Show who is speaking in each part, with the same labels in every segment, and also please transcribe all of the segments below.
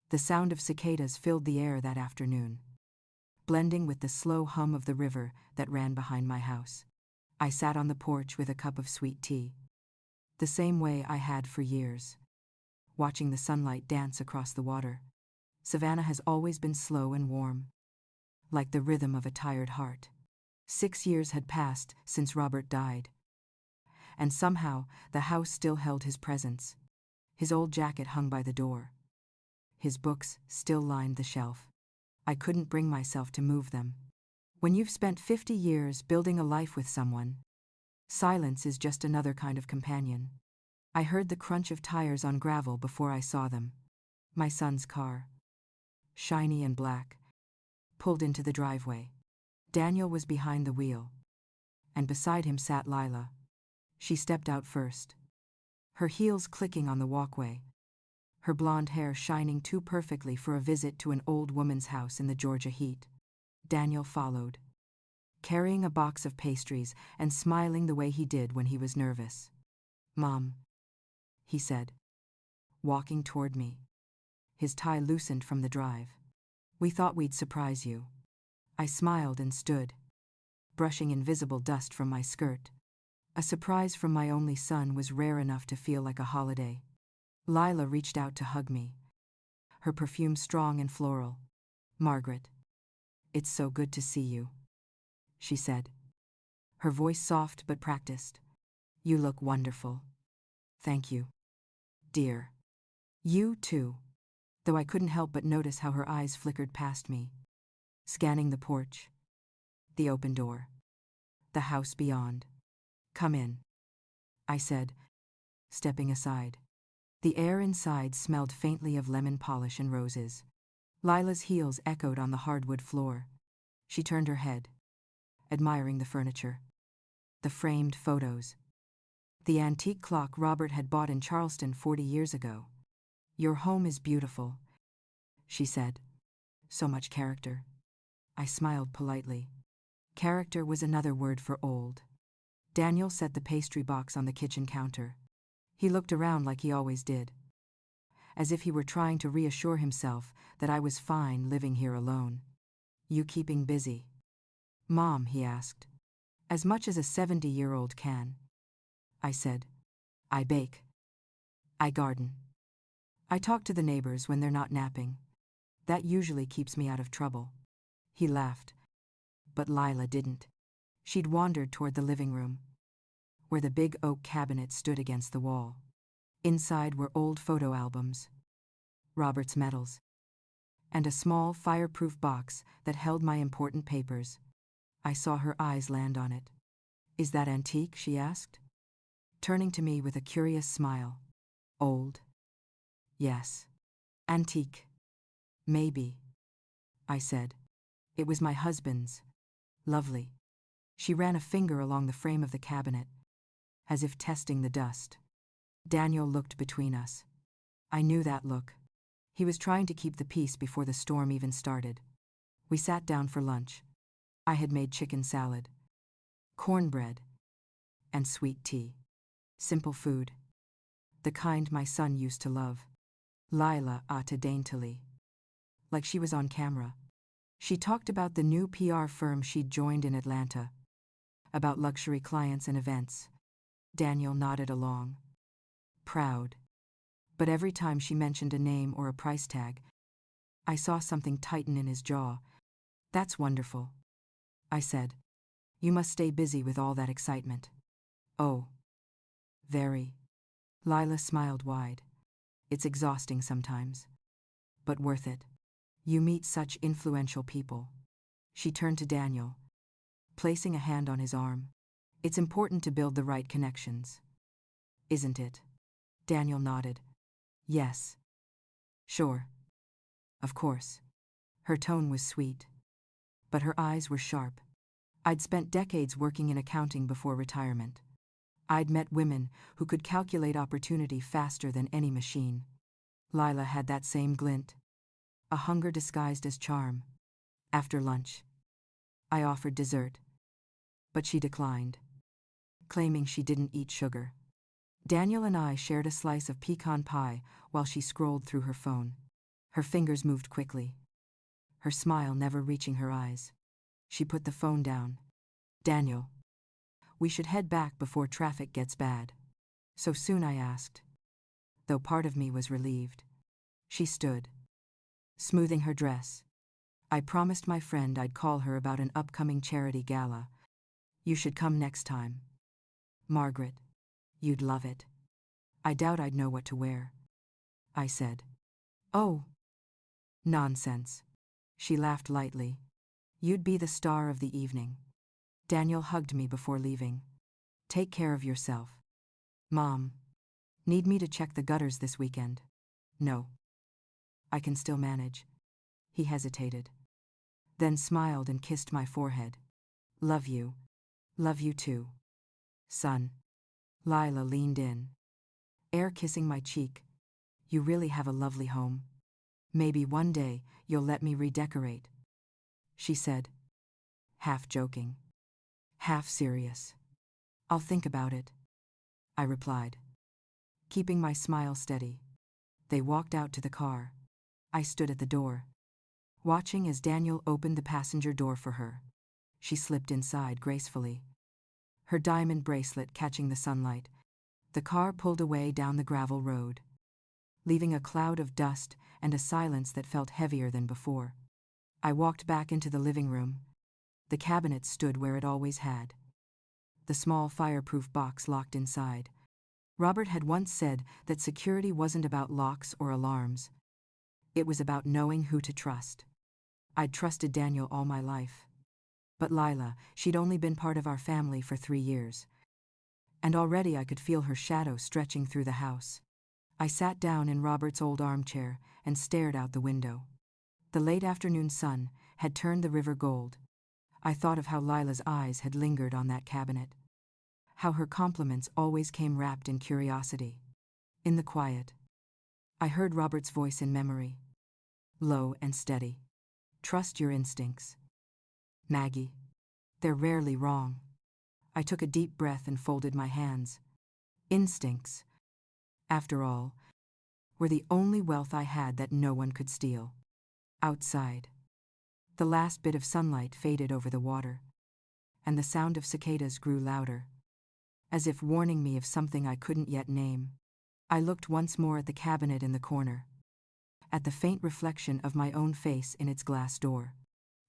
Speaker 1: The sound of cicadas filled the air that afternoon, blending with the slow hum of the river that ran behind my house. I sat on the porch with a cup of sweet tea, the same way I had for years, watching the sunlight dance across the water. Savannah has always been slow and warm, like the rhythm of a tired heart. 6 years had passed since Robert died, and somehow the house still held his presence. His old jacket hung by the door. His books still lined the shelf. I couldn't bring myself to move them. When you've spent 50 years building a life with someone, silence is just another kind of companion. I heard the crunch of tires on gravel before I saw them. My son's car, shiny and black, pulled into the driveway. Daniel was behind the wheel, and beside him sat Lila. She stepped out first, her heels clicking on the walkway, her blonde hair shining too perfectly for a visit to an old woman's house in the Georgia heat. Daniel followed, carrying a box of pastries and smiling the way he did when he was nervous. "Mom," he said, walking toward me. His tie loosened from the drive. "We thought we'd surprise you." I smiled and stood, brushing invisible dust from my skirt. A surprise from my only son was rare enough to feel like a holiday. Lila reached out to hug me, her perfume strong and floral. "Margaret, it's so good to see you," she said, her voice soft but practiced. "You look wonderful." "Thank you, dear." "You too," though I couldn't help but notice how her eyes flickered past me, scanning the porch, the open door, the house beyond. "Come in," I said, stepping aside. The air inside smelled faintly of lemon polish and roses. Lila's heels echoed on the hardwood floor. She turned her head, admiring the furniture, the framed photos, the antique clock Robert had bought in Charleston 40 years ago. "Your home is beautiful," she said. "So much character." I smiled politely. Character was another word for old. Daniel set the pastry box on the kitchen counter. He looked around like he always did, as if he were trying to reassure himself that I was fine living here alone. "You keeping busy?" "Mom," he asked. "As much as a 70-year-old can," I said. "I bake. I garden. I talk to the neighbors when they're not napping. That usually keeps me out of trouble." He laughed. But Lila didn't. She'd wandered toward the living room, where the big oak cabinet stood against the wall. Inside were old photo albums, Robert's medals, and a small fireproof box that held my important papers. I saw her eyes land on it. "Is that antique?" she asked, turning to me with a curious smile. "Old?" "Yes. Antique. Maybe," I said. "It was my husband's. Lovely." She ran a finger along the frame of the cabinet, as if testing the dust. Daniel looked between us. I knew that look. He was trying to keep the peace before the storm even started. We sat down for lunch. I had made chicken salad, cornbread, and sweet tea. Simple food, the kind my son used to love. Lila ate daintily, like she was on camera. She talked about the new PR firm she'd joined in Atlanta, about luxury clients and events. Daniel nodded along, proud. But every time she mentioned a name or a price tag, I saw something tighten in his jaw. "That's wonderful," I said. "You must stay busy with all that excitement." "Oh, very." Lila smiled wide. "It's exhausting sometimes, but worth it. You meet such influential people." She turned to Daniel, placing a hand on his arm. "It's important to build the right connections, isn't it?" Daniel nodded. "Yes. Sure. Of course." Her tone was sweet, but her eyes were sharp. I'd spent decades working in accounting before retirement. I'd met women who could calculate opportunity faster than any machine. Lila had that same glint, a hunger disguised as charm. After lunch, I offered dessert, but she declined, claiming she didn't eat sugar. Daniel and I shared a slice of pecan pie while she scrolled through her phone. Her fingers moved quickly, her smile never reaching her eyes. She put the phone down. Daniel, we should head back before traffic gets bad. So soon, I asked, though part of me was relieved. She stood, smoothing her dress. I promised my friend I'd call her about an upcoming charity gala. You should come next time. Margaret, you'd love it. I doubt I'd know what to wear, I said. Oh, nonsense. She laughed lightly. You'd be the star of the evening. Daniel hugged me before leaving. Take care of yourself. Mom, need me to check the gutters this weekend? No. I can still manage. He hesitated, then smiled and kissed my forehead. Love you. Love you too. Son. Lila leaned in, air kissing my cheek. You really have a lovely home. Maybe one day you'll let me redecorate, she said, half joking, half serious. I'll think about it, I replied, keeping my smile steady. They walked out to the car. I stood at the door, watching as Daniel opened the passenger door for her. She slipped inside gracefully, her diamond bracelet catching the sunlight. The car pulled away down the gravel road, leaving a cloud of dust and a silence that felt heavier than before. I walked back into the living room. The cabinet stood where it always had, the small fireproof box locked inside. Robert had once said that security wasn't about locks or alarms. It was about knowing who to trust. I'd trusted Daniel all my life. But Lila, she'd only been part of our family for 3 years. And already I could feel her shadow stretching through the house. I sat down in Robert's old armchair and stared out the window. The late afternoon sun had turned the river gold. I thought of how Lila's eyes had lingered on that cabinet, how her compliments always came wrapped in curiosity. In the quiet, I heard Robert's voice in memory, low and steady. Trust your instincts, Maggie. They're rarely wrong. I took a deep breath and folded my hands. Instincts, after all, were the only wealth I had that no one could steal. Outside, the last bit of sunlight faded over the water, and the sound of cicadas grew louder, as if warning me of something I couldn't yet name. I looked once more at the cabinet in the corner, at the faint reflection of my own face in its glass door.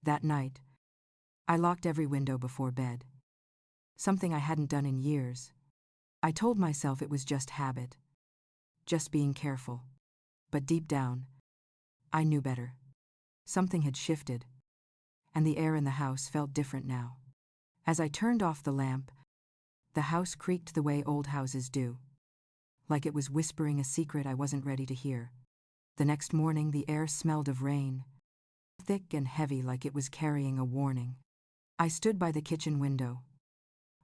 Speaker 1: That night, I locked every window before bed, something I hadn't done in years. I told myself it was just habit, just being careful. But deep down, I knew better. Something had shifted, and the air in the house felt different now. As I turned off the lamp, the house creaked the way old houses do, like it was whispering a secret I wasn't ready to hear. The next morning the air smelled of rain, thick and heavy like it was carrying a warning. I stood by the kitchen window,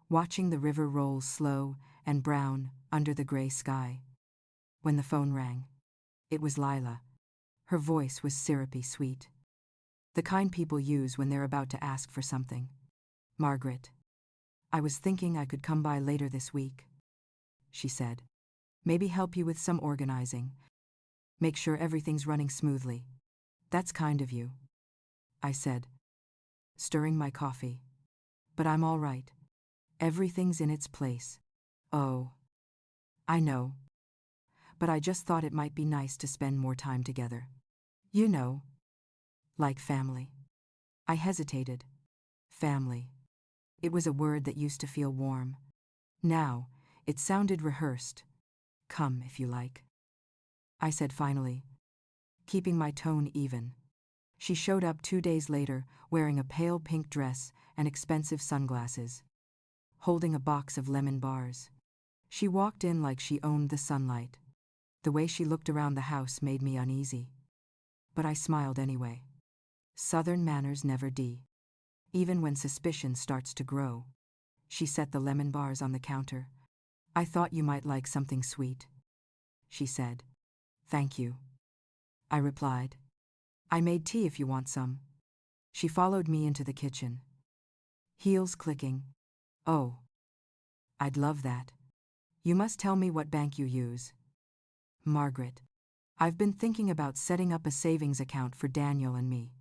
Speaker 1: watching the river roll slow and brown under the gray sky. When the phone rang, it was Lila. Her voice was syrupy sweet, the kind people use when they're about to ask for something. Margaret, I was thinking I could come by later this week, she said. Maybe help you with some organizing. Make sure everything's running smoothly. That's kind of you, I said, stirring my coffee. But I'm all right. Everything's in its place. Oh, I know. But I just thought it might be nice to spend more time together. You know, like family. I hesitated. Family. It was a word that used to feel warm. Now, it sounded rehearsed. Come if you like, I said finally, keeping my tone even. She showed up 2 days later, wearing a pale pink dress and expensive sunglasses, holding a box of lemon bars. She walked in like she owned the sunlight. The way she looked around the house made me uneasy, but I smiled anyway. Southern manners never die. Even when suspicion starts to grow. She set the lemon bars on the counter. I thought you might like something sweet, she said. Thank you, I replied. I made tea if you want some. She followed me into the kitchen, heels clicking. Oh, I'd love that. You must tell me what bank you use. Margaret, I've been thinking about setting up a savings account for Daniel and me.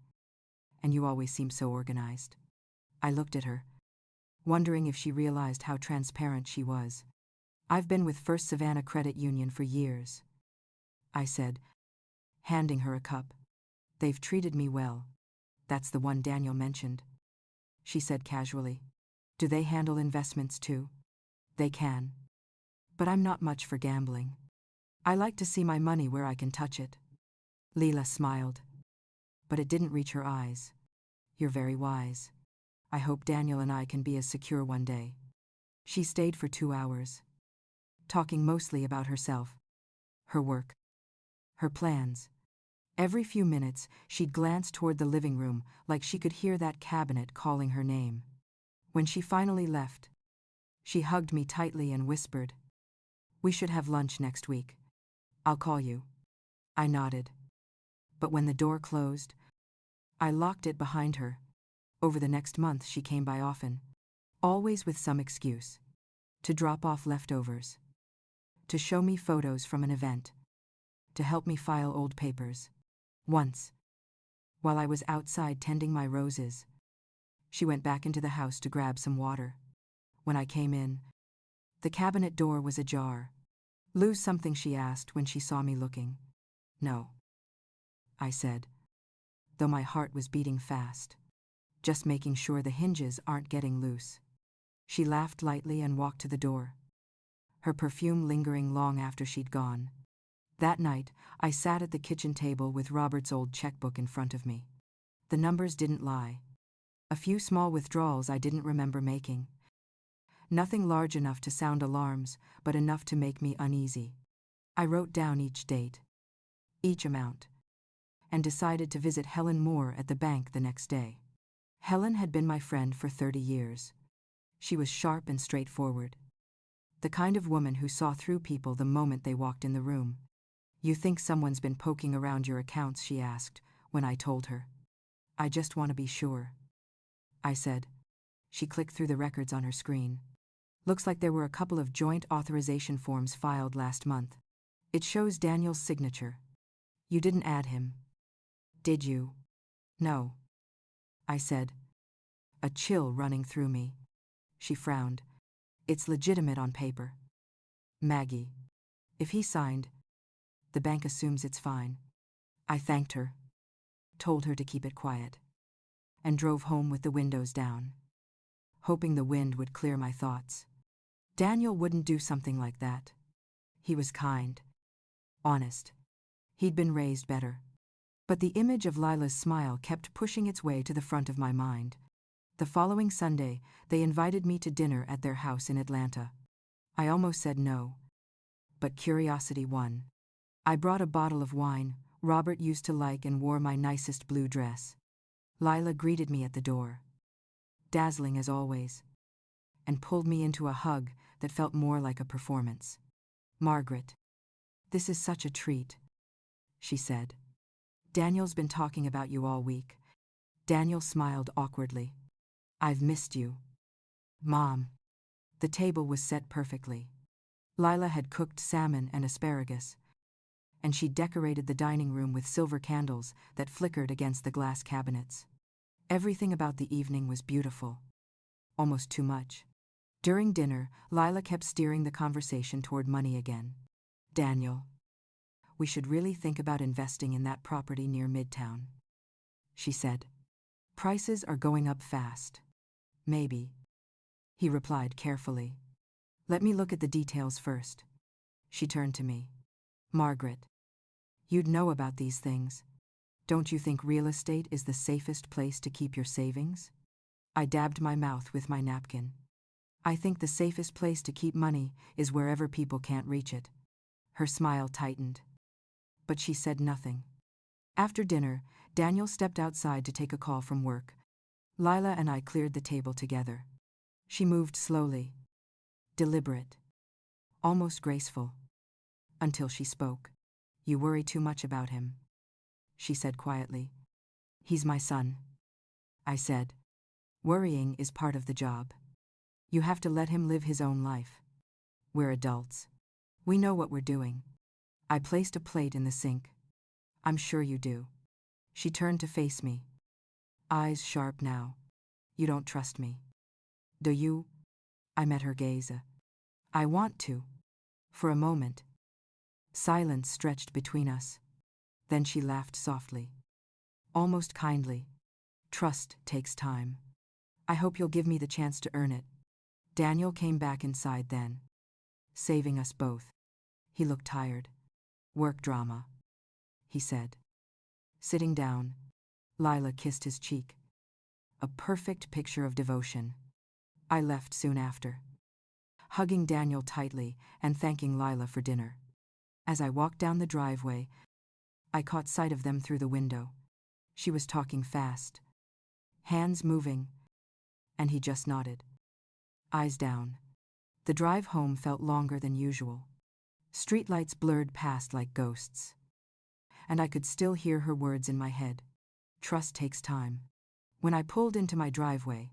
Speaker 1: And you always seem so organized. I looked at her, wondering if she realized how transparent she was. I've been with First Savannah Credit Union for years, I said, handing her a cup. They've treated me well. That's the one Daniel mentioned, she said casually. Do they handle investments too? They can. But I'm not much for gambling. I like to see my money where I can touch it. Leela smiled, but it didn't reach her eyes. You're very wise. I hope Daniel and I can be as secure one day. She stayed for 2 hours, talking mostly about herself, her work, her plans. Every few minutes, she'd glance toward the living room like she could hear that cabinet calling her name. When she finally left, she hugged me tightly and whispered, "We should have lunch next week. I'll call you." I nodded. But when the door closed, I locked it behind her. Over the next month, she came by often, always with some excuse. To drop off leftovers, to show me photos from an event, to help me file old papers. Once, while I was outside tending my roses, she went back into the house to grab some water. When I came in, the cabinet door was ajar. "Lose something?" she asked when she saw me looking. "No," I said, though my heart was beating fast. "Just making sure the hinges aren't getting loose." She laughed lightly and walked to the door, her perfume lingering long after she'd gone. That night, I sat at the kitchen table with Robert's old checkbook in front of me. The numbers didn't lie. A few small withdrawals I didn't remember making. Nothing large enough to sound alarms, but enough to make me uneasy. I wrote down each date, each amount, and decided to visit Helen Moore at the bank the next day. Helen had been my friend for 30 years. She was sharp and straightforward, the kind of woman who saw through people the moment they walked in the room. "You think someone's been poking around your accounts?" she asked, when I told her. "I just want to be sure," I said. She clicked through the records on her screen. "Looks like there were a couple of joint authorization forms filed last month. It shows Daniel's signature. You didn't add him, did you?" "No," I said, a chill running through me. She frowned. "It's legitimate on paper. Maggie, if he signed, the bank assumes it's fine." I thanked her, told her to keep it quiet, and drove home with the windows down, hoping the wind would clear my thoughts. Daniel wouldn't do something like that. He was kind, honest. He'd been raised better. But the image of Lila's smile kept pushing its way to the front of my mind. The following Sunday, they invited me to dinner at their house in Atlanta. I almost said no, but curiosity won. I brought a bottle of wine Robert used to like and wore my nicest blue dress. Lila greeted me at the door, dazzling as always, and pulled me into a hug that felt more like a performance. "Margaret, this is such a treat," she said. "Daniel's been talking about you all week." Daniel smiled awkwardly. "I've missed you, Mom." The table was set perfectly. Lila had cooked salmon and asparagus, and she decorated the dining room with silver candles that flickered against the glass cabinets. Everything about the evening was beautiful, almost too much. During dinner, Lila kept steering the conversation toward money again. "Daniel, we should really think about investing in that property near Midtown," she said. "Prices are going up fast." "Maybe," he replied carefully. "Let me look at the details first." She turned to me. "Margaret, you'd know about these things. Don't you think real estate is the safest place to keep your savings?" I dabbed my mouth with my napkin. "I think the safest place to keep money is wherever people can't reach it." Her smile tightened, but she said nothing. After dinner, Daniel stepped outside to take a call from work. Lila and I cleared the table together. She moved slowly, deliberate, almost graceful, until she spoke. "You worry too much about him," she said quietly. "He's my son," I said. "Worrying is part of the job. You have to let him live his own life. We're adults. We know what we're doing." I placed a plate in the sink. I'm sure you do. She turned to face me. Eyes sharp now. You don't trust me. Do you? I met her gaze. I want to. For a moment. Silence stretched between us. Then she laughed softly. Almost kindly. Trust takes time. I hope you'll give me the chance to earn it. Daniel came back inside then. Saving us both. He looked tired. Work drama, he said. Sitting down, Lila kissed his cheek. A perfect picture of devotion. I left soon after, hugging Daniel tightly and thanking Lila for dinner. As I walked down the driveway, I caught sight of them through the window. She was talking fast, hands moving, and he just nodded. Eyes down. The drive home felt longer than usual. Streetlights blurred past like ghosts. And I could still hear her words in my head. Trust takes time. When I pulled into my driveway,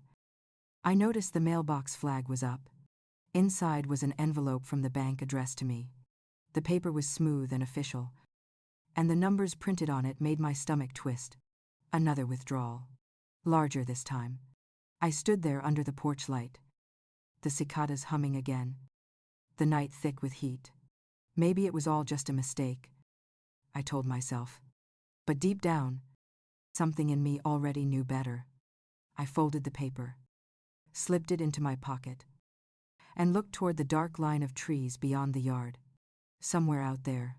Speaker 1: I noticed the mailbox flag was up. Inside was an envelope from the bank addressed to me. The paper was smooth and official, and the numbers printed on it made my stomach twist. Another withdrawal. Larger this time. I stood there under the porch light. The cicadas humming again. The night thick with heat. Maybe it was all just a mistake, I told myself. But deep down, something in me already knew better. I folded the paper, slipped it into my pocket, and looked toward the dark line of trees beyond the yard. Somewhere out there.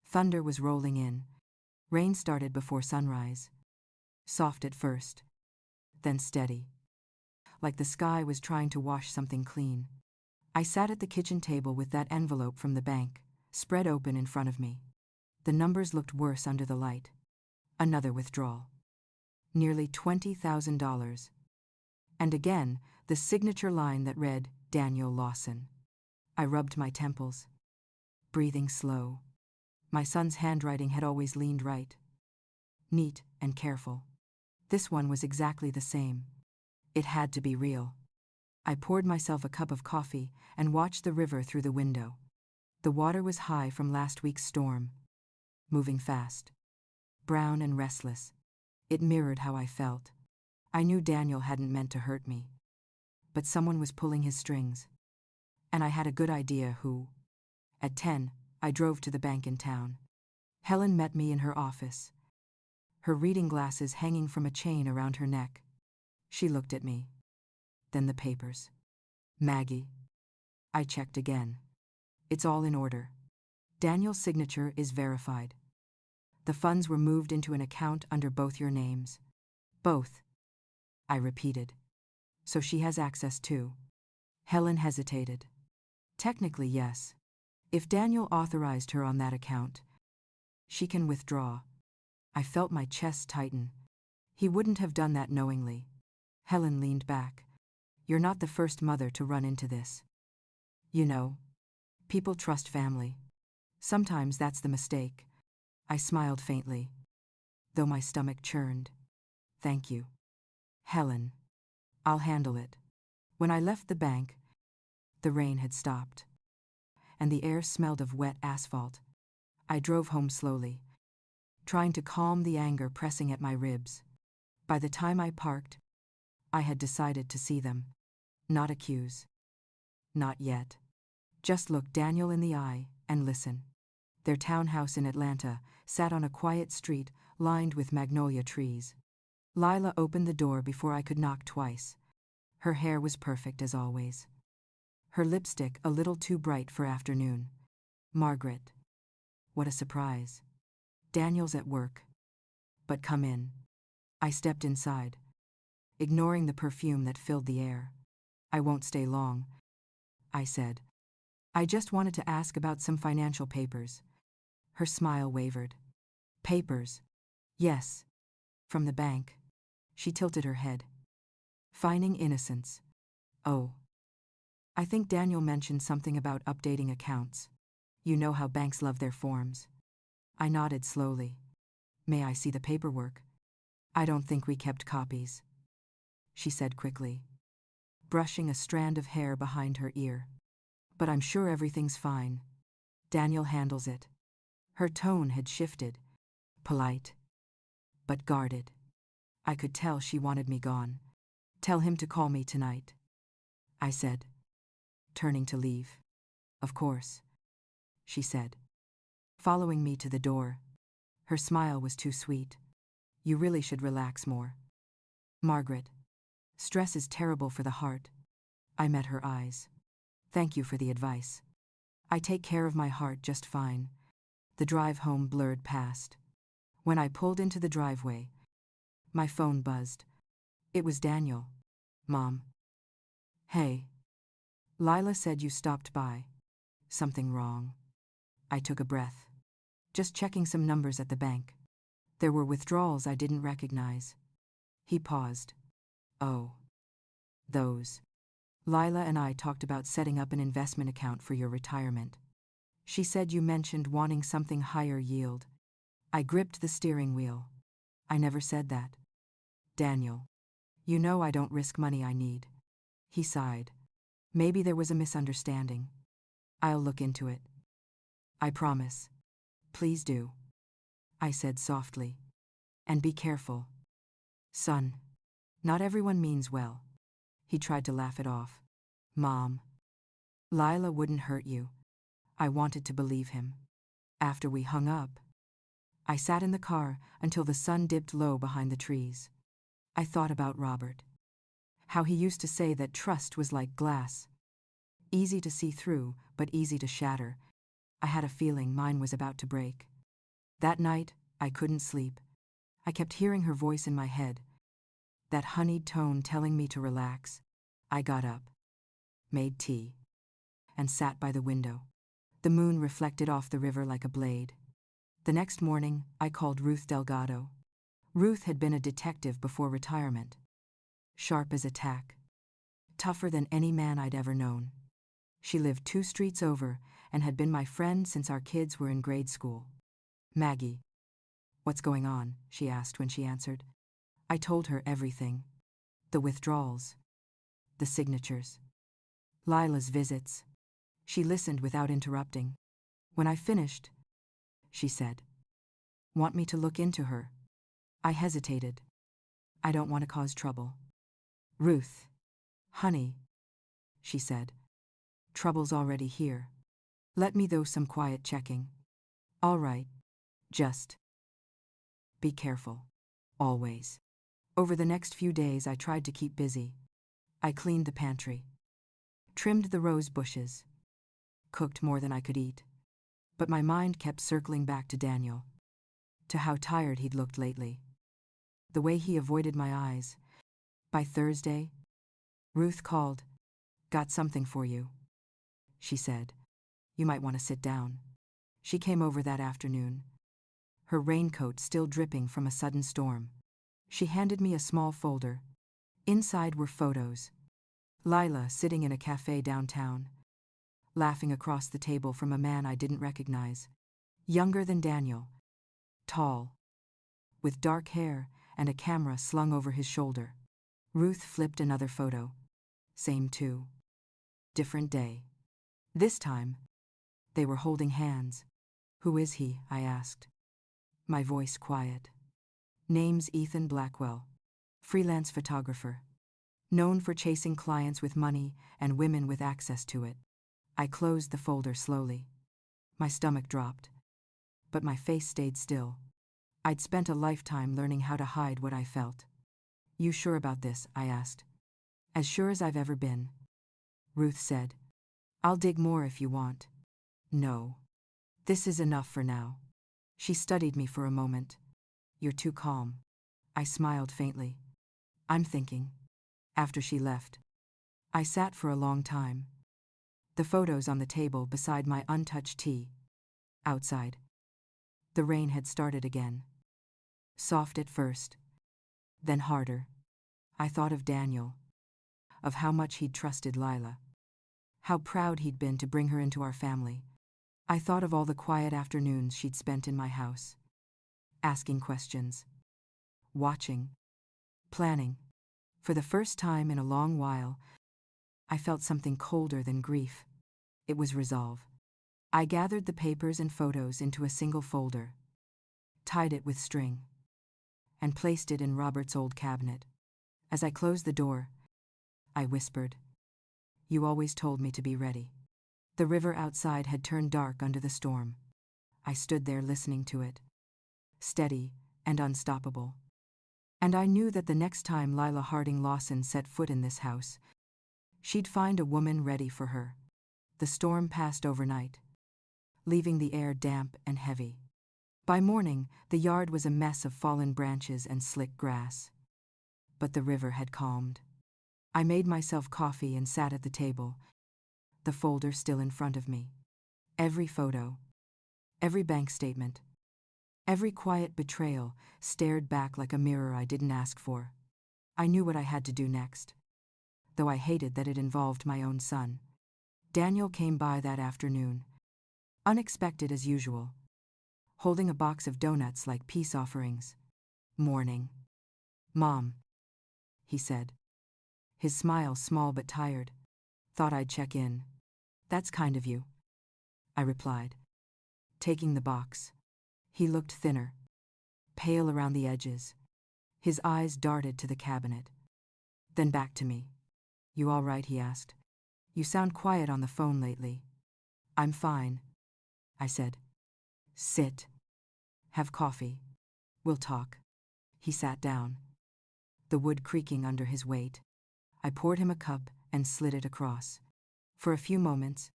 Speaker 1: Thunder was rolling in. Rain started before sunrise. Soft at first, then steady. Like the sky was trying to wash something clean. I sat at the kitchen table with that envelope from the bank, spread open in front of me. The numbers looked worse under the light. Another withdrawal. Nearly $20,000. And again, the signature line that read, Daniel Lawson. I rubbed my temples, breathing slow. My son's handwriting had always leaned right. Neat and careful. This one was exactly the same. It had to be real. I poured myself a cup of coffee and watched the river through the window. The water was high from last week's storm, moving fast, brown and restless. It mirrored how I felt. I knew Daniel hadn't meant to hurt me, but someone was pulling his strings. And I had a good idea who. At 10, I drove to the bank in town. Helen met me in her office, her reading glasses hanging from a chain around her neck. She looked at me. Then the papers. Maggie. I checked again. It's all in order. Daniel's signature is verified. The funds were moved into an account under both your names. Both. I repeated. So she has access too. Helen hesitated. Technically, yes. If Daniel authorized her on that account, she can withdraw. I felt my chest tighten. He wouldn't have done that knowingly. Helen leaned back. You're not the first mother to run into this. You know, people trust family. Sometimes that's the mistake. I smiled faintly, though my stomach churned. Thank you. Helen. I'll handle it. When I left the bank, the rain had stopped, and the air smelled of wet asphalt. I drove home slowly, trying to calm the anger pressing at my ribs. By the time I parked, I had decided to see them. Not accuse. Not yet. Just look Daniel in the eye and listen. Their townhouse in Atlanta sat on a quiet street lined with magnolia trees. Lila opened the door before I could knock twice. Her hair was perfect as always. Her lipstick a little too bright for afternoon. Margaret. What a surprise. Daniel's at work. But come in. I stepped inside, ignoring the perfume that filled the air. I won't stay long, I said. I just wanted to ask about some financial papers. Her smile wavered. Papers? Yes. From the bank. She tilted her head. Feigning innocence. Oh. I think Daniel mentioned something about updating accounts. You know how banks love their forms. I nodded slowly. May I see the paperwork? I don't think we kept copies, she said quickly, brushing a strand of hair behind her ear. But I'm sure everything's fine. Daniel handles it. Her tone had shifted, polite, but guarded. I could tell she wanted me gone. Tell him to call me tonight, I said, turning to leave. Of course, she said, following me to the door. Her smile was too sweet. You really should relax more, Margaret. Stress is terrible for the heart. I met her eyes. Thank you for the advice. I take care of my heart just fine. The drive home blurred past. When I pulled into the driveway, my phone buzzed. It was Daniel. Mom. Hey. Lila said you stopped by. Something wrong? I took a breath. Just checking some numbers at the bank. There were withdrawals I didn't recognize. He paused. Oh. Those. Lila and I talked about setting up an investment account for your retirement. She said you mentioned wanting something higher yield. I gripped the steering wheel. I never said that. Daniel. You know I don't risk money I need. He sighed. Maybe there was a misunderstanding. I'll look into it. I promise. Please do. I said softly. And be careful. Son. Not everyone means well. He tried to laugh it off. Mom. Lila wouldn't hurt you. I wanted to believe him. After we hung up, I sat in the car until the sun dipped low behind the trees. I thought about Robert. How he used to say that trust was like glass. Easy to see through, but easy to shatter. I had a feeling mine was about to break. That night, I couldn't sleep. I kept hearing her voice in my head. That honeyed tone telling me to relax. I got up, made tea, and sat by the window. The moon reflected off the river like a blade. The next morning, I called Ruth Delgado. Ruth had been a detective before retirement. Sharp as a tack. Tougher than any man I'd ever known. She lived 2 streets over and had been my friend since our kids were in grade school. Maggie. What's going on? She asked when she answered. I told her everything. The withdrawals. The signatures. Lila's visits. She listened without interrupting. When I finished, she said, Want me to look into her? I hesitated. I don't want to cause trouble. Ruth. Honey, she said. Trouble's already here. Let me do some quiet checking. All right. Just be careful. Always. Over the next few days I tried to keep busy. I cleaned the pantry. Trimmed the rose bushes. Cooked more than I could eat. But my mind kept circling back to Daniel. To how tired he'd looked lately. The way he avoided my eyes. By Thursday, Ruth called. Got something for you, she said. You might want to sit down. She came over that afternoon. Her raincoat still dripping from a sudden storm. She handed me a small folder. Inside were photos. Lila sitting in a cafe downtown. Laughing across the table from a man I didn't recognize. Younger than Daniel. Tall. With dark hair and a camera slung over his shoulder. Ruth flipped another photo. Same two. Different day. This time, they were holding hands. Who is he? I asked. My voice quiet. Name's Ethan Blackwell. Freelance photographer. Known for chasing clients with money and women with access to it. I closed the folder slowly. My stomach dropped. But my face stayed still. I'd spent a lifetime learning how to hide what I felt. You sure about this? I asked. As sure as I've ever been. Ruth said. I'll dig more if you want. No. This is enough for now. She studied me for a moment. You're too calm. I smiled faintly. I'm thinking. After she left. I sat for a long time. The photos on the table beside my untouched tea. Outside. The rain had started again. Soft at first. Then harder. I thought of Daniel. Of how much he'd trusted Lila. How proud he'd been to bring her into our family. I thought of all the quiet afternoons she'd spent in my house. Asking questions. Watching. Planning. For the first time in a long while, I felt something colder than grief. It was resolve. I gathered the papers and photos into a single folder, tied it with string, and placed it in Robert's old cabinet. As I closed the door, I whispered, "You always told me to be ready." The river outside had turned dark under the storm. I stood there listening to it, steady and unstoppable. And I knew that the next time Lila Harding Lawson set foot in this house, she'd find a woman ready for her. The storm passed overnight, leaving the air damp and heavy. By morning, the yard was a mess of fallen branches and slick grass. But the river had calmed. I made myself coffee and sat at the table, the folder still in front of me. Every photo, every bank statement, every quiet betrayal stared back like a mirror I didn't ask for. I knew what I had to do next, though I hated that it involved my own son. Daniel came by that afternoon, unexpected as usual, holding a box of donuts like peace offerings. "Morning, Mom," he said. His smile small but tired. "Thought I'd check in." "That's kind of you," I replied, taking the box. He looked thinner, pale around the edges. His eyes darted to the cabinet, then back to me. "You all right?" he asked. "You sound quiet on the phone lately." "I'm fine," I said. "Sit. Have coffee. We'll talk." He sat down, the wood creaking under his weight. I poured him a cup and slid it across. For a few moments,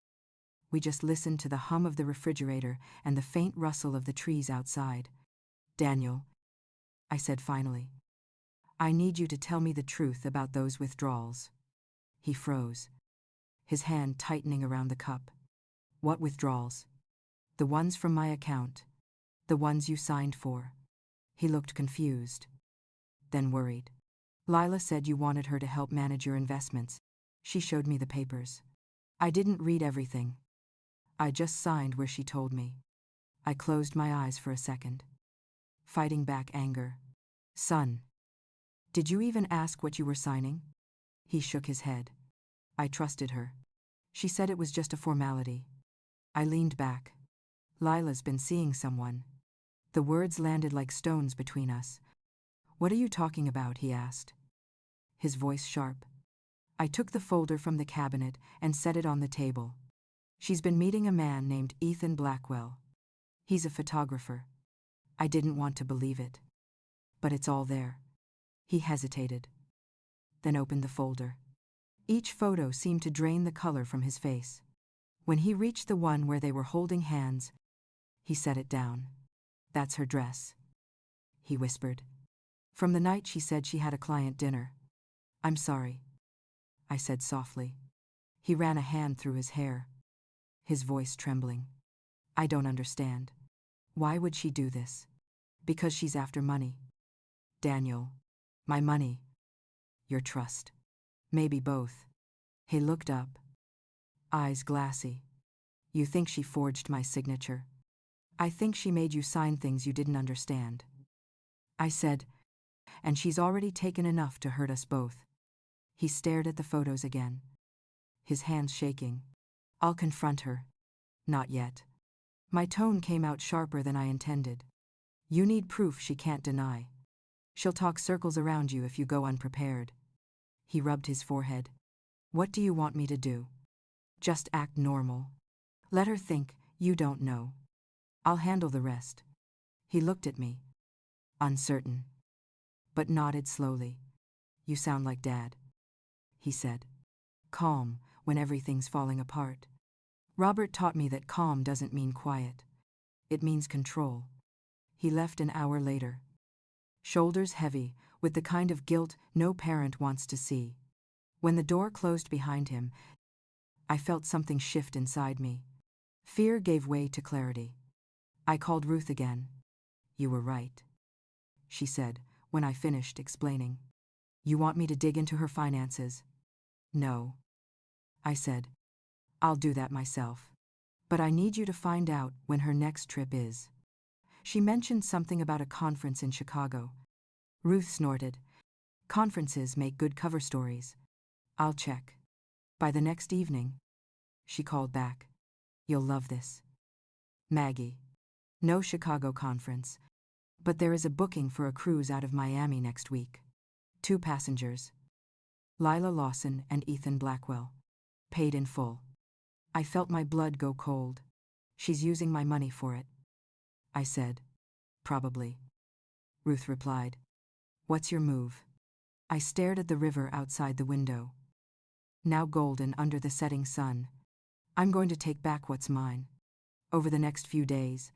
Speaker 1: we just listened to the hum of the refrigerator and the faint rustle of the trees outside. "Daniel," I said finally, "I need you to tell me the truth about those withdrawals." He froze, his hand tightening around the cup. "What withdrawals?" "The ones from my account. The ones you signed for." He looked confused, then worried. "Lila said you wanted her to help manage your investments. She showed me the papers. I didn't read everything. I just signed where she told me." I closed my eyes for a second, fighting back anger. "Son, did you even ask what you were signing?" He shook his head. "I trusted her. She said it was just a formality." I leaned back. "Lila's been seeing someone." The words landed like stones between us. "What are you talking about?" he asked, his voice sharp. I took the folder from the cabinet and set it on the table. "She's been meeting a man named Ethan Blackwell. He's a photographer." I didn't want to believe it, but it's all there. He hesitated, then opened the folder. Each photo seemed to drain the color from his face. When he reached the one where they were holding hands, he set it down. "That's her dress," he whispered. "From the night she said she had a client dinner." "I'm sorry," I said softly. He ran a hand through his hair, his voice trembling. "I don't understand. Why would she do this?" "Because she's after money." "Daniel, my money. Your trust." "Maybe both." He looked up, eyes glassy. "You think she forged my signature?" "I think she made you sign things you didn't understand." I said, "And she's already taken enough to hurt us both." He stared at the photos again, his hands shaking. "I'll confront her." "Not yet." My tone came out sharper than I intended. "You need proof she can't deny. She'll talk circles around you if you go unprepared." He rubbed his forehead. "What do you want me to do?" "Just act normal. Let her think you don't know. I'll handle the rest." He looked at me, uncertain, but nodded slowly. "You sound like Dad," he said. "Calm when everything's falling apart." Robert taught me that calm doesn't mean quiet. It means control. He left an hour later, shoulders heavy with the kind of guilt no parent wants to see. When the door closed behind him, I felt something shift inside me. Fear gave way to clarity. I called Ruth again. "You were right," she said when I finished explaining. "You want me to dig into her finances?" "No," I said. "I'll do that myself. But I need you to find out when her next trip is." She mentioned something about a conference in Chicago. Ruth snorted. "Conferences make good cover stories." "I'll check." By the next evening, she called back. "You'll love this. Maggie. No Chicago conference. But there is a booking for a cruise out of Miami next week. 2 passengers. Lila Lawson and Ethan Blackwell. Paid in full. I felt my blood go cold. She's using my money for it. I said. Probably. Ruth replied. What's your move? I stared at the river outside the window. Now golden under the setting sun. I'm going to take back what's mine. Over the next few days,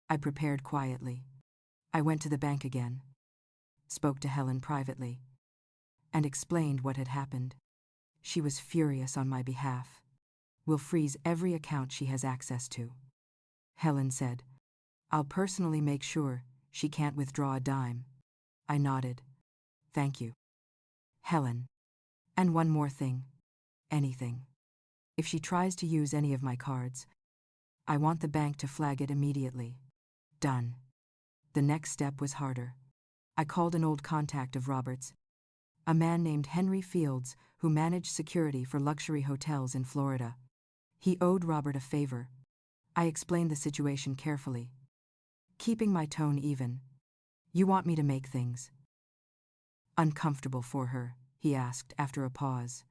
Speaker 1: I prepared quietly. I went to the bank again, spoke to Helen privately, and explained what had happened. She was furious on my behalf. We'll freeze every account she has access to. Helen said, I'll personally make sure she can't withdraw a dime. I nodded. Thank you. Helen. And one more thing. Anything. If she tries to use any of my cards, I want the bank to flag it immediately. Done. The next step was harder. I called an old contact of Robert's, a man named Henry Fields who managed security for luxury hotels in Florida. He owed Robert a favor. I explained the situation carefully, keeping my tone even. You want me to make things uncomfortable for her? He asked after a pause.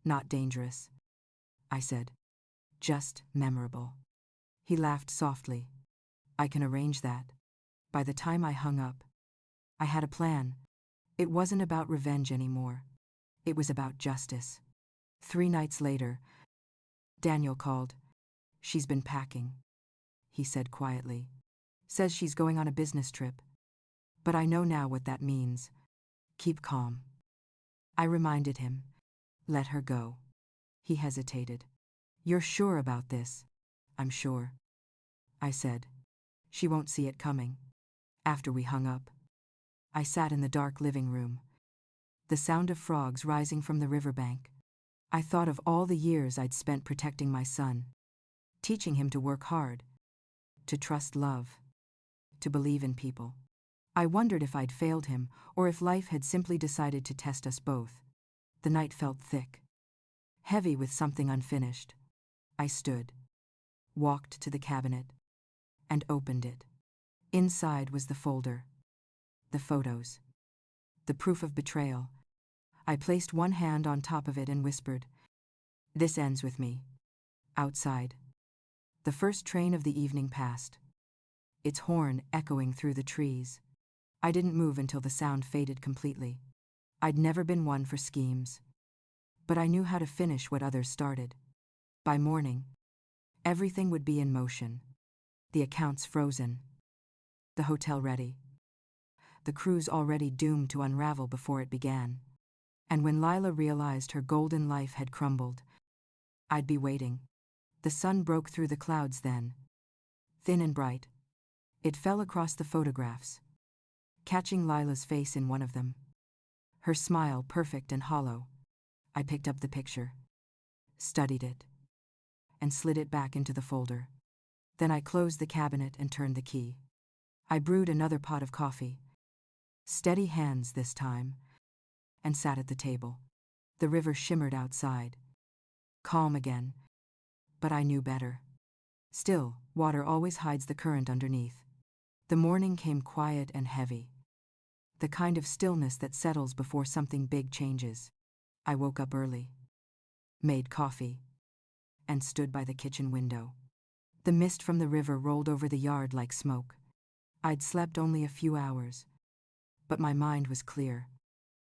Speaker 1: Not dangerous, I said. Just memorable. He laughed softly. I can arrange that. By the time I hung up, I had a plan. It wasn't about revenge anymore. It was about justice. 3 nights later, Daniel called. She's been packing, he said quietly. Says she's going on a business trip. But I know now what that means. Keep calm. I reminded him. Let her go. He hesitated. You're sure about this? I'm sure, I said. She won't see it coming. After we hung up, I sat in the dark living room. The sound of frogs rising from the riverbank. I thought of all the years I'd spent protecting my son, teaching him to work hard, to trust love, to believe in people. I wondered if I'd failed him, or if life had simply decided to test us both. The night felt thick, heavy with something unfinished. I stood, walked to the cabinet, and opened it. Inside was the folder, the photos, the proof of betrayal. I placed one hand on top of it and whispered, This ends with me. Outside, the first train of the evening passed, its horn echoing through the trees. I didn't move until the sound faded completely. I'd never been one for schemes, but I knew how to finish what others started. By morning, everything would be in motion. The accounts frozen, the hotel ready, the cruise already doomed to unravel before it began. And when Lila realized her golden life had crumbled, I'd be waiting. The sun broke through the clouds then, thin and bright. It fell across the photographs, catching Lila's face in one of them, her smile perfect and hollow. I picked up the picture, studied it, and slid it back into the folder. Then I closed the cabinet and turned the key. I brewed another pot of coffee, steady hands this time, and sat at the table. The river shimmered outside, calm again, but I knew better. Still, water always hides the current underneath. The morning came quiet and heavy, the kind of stillness that settles before something big changes. I woke up early, made coffee, and stood by the kitchen window. The mist from the river rolled over the yard like smoke. I'd slept only a few hours, but my mind was clear.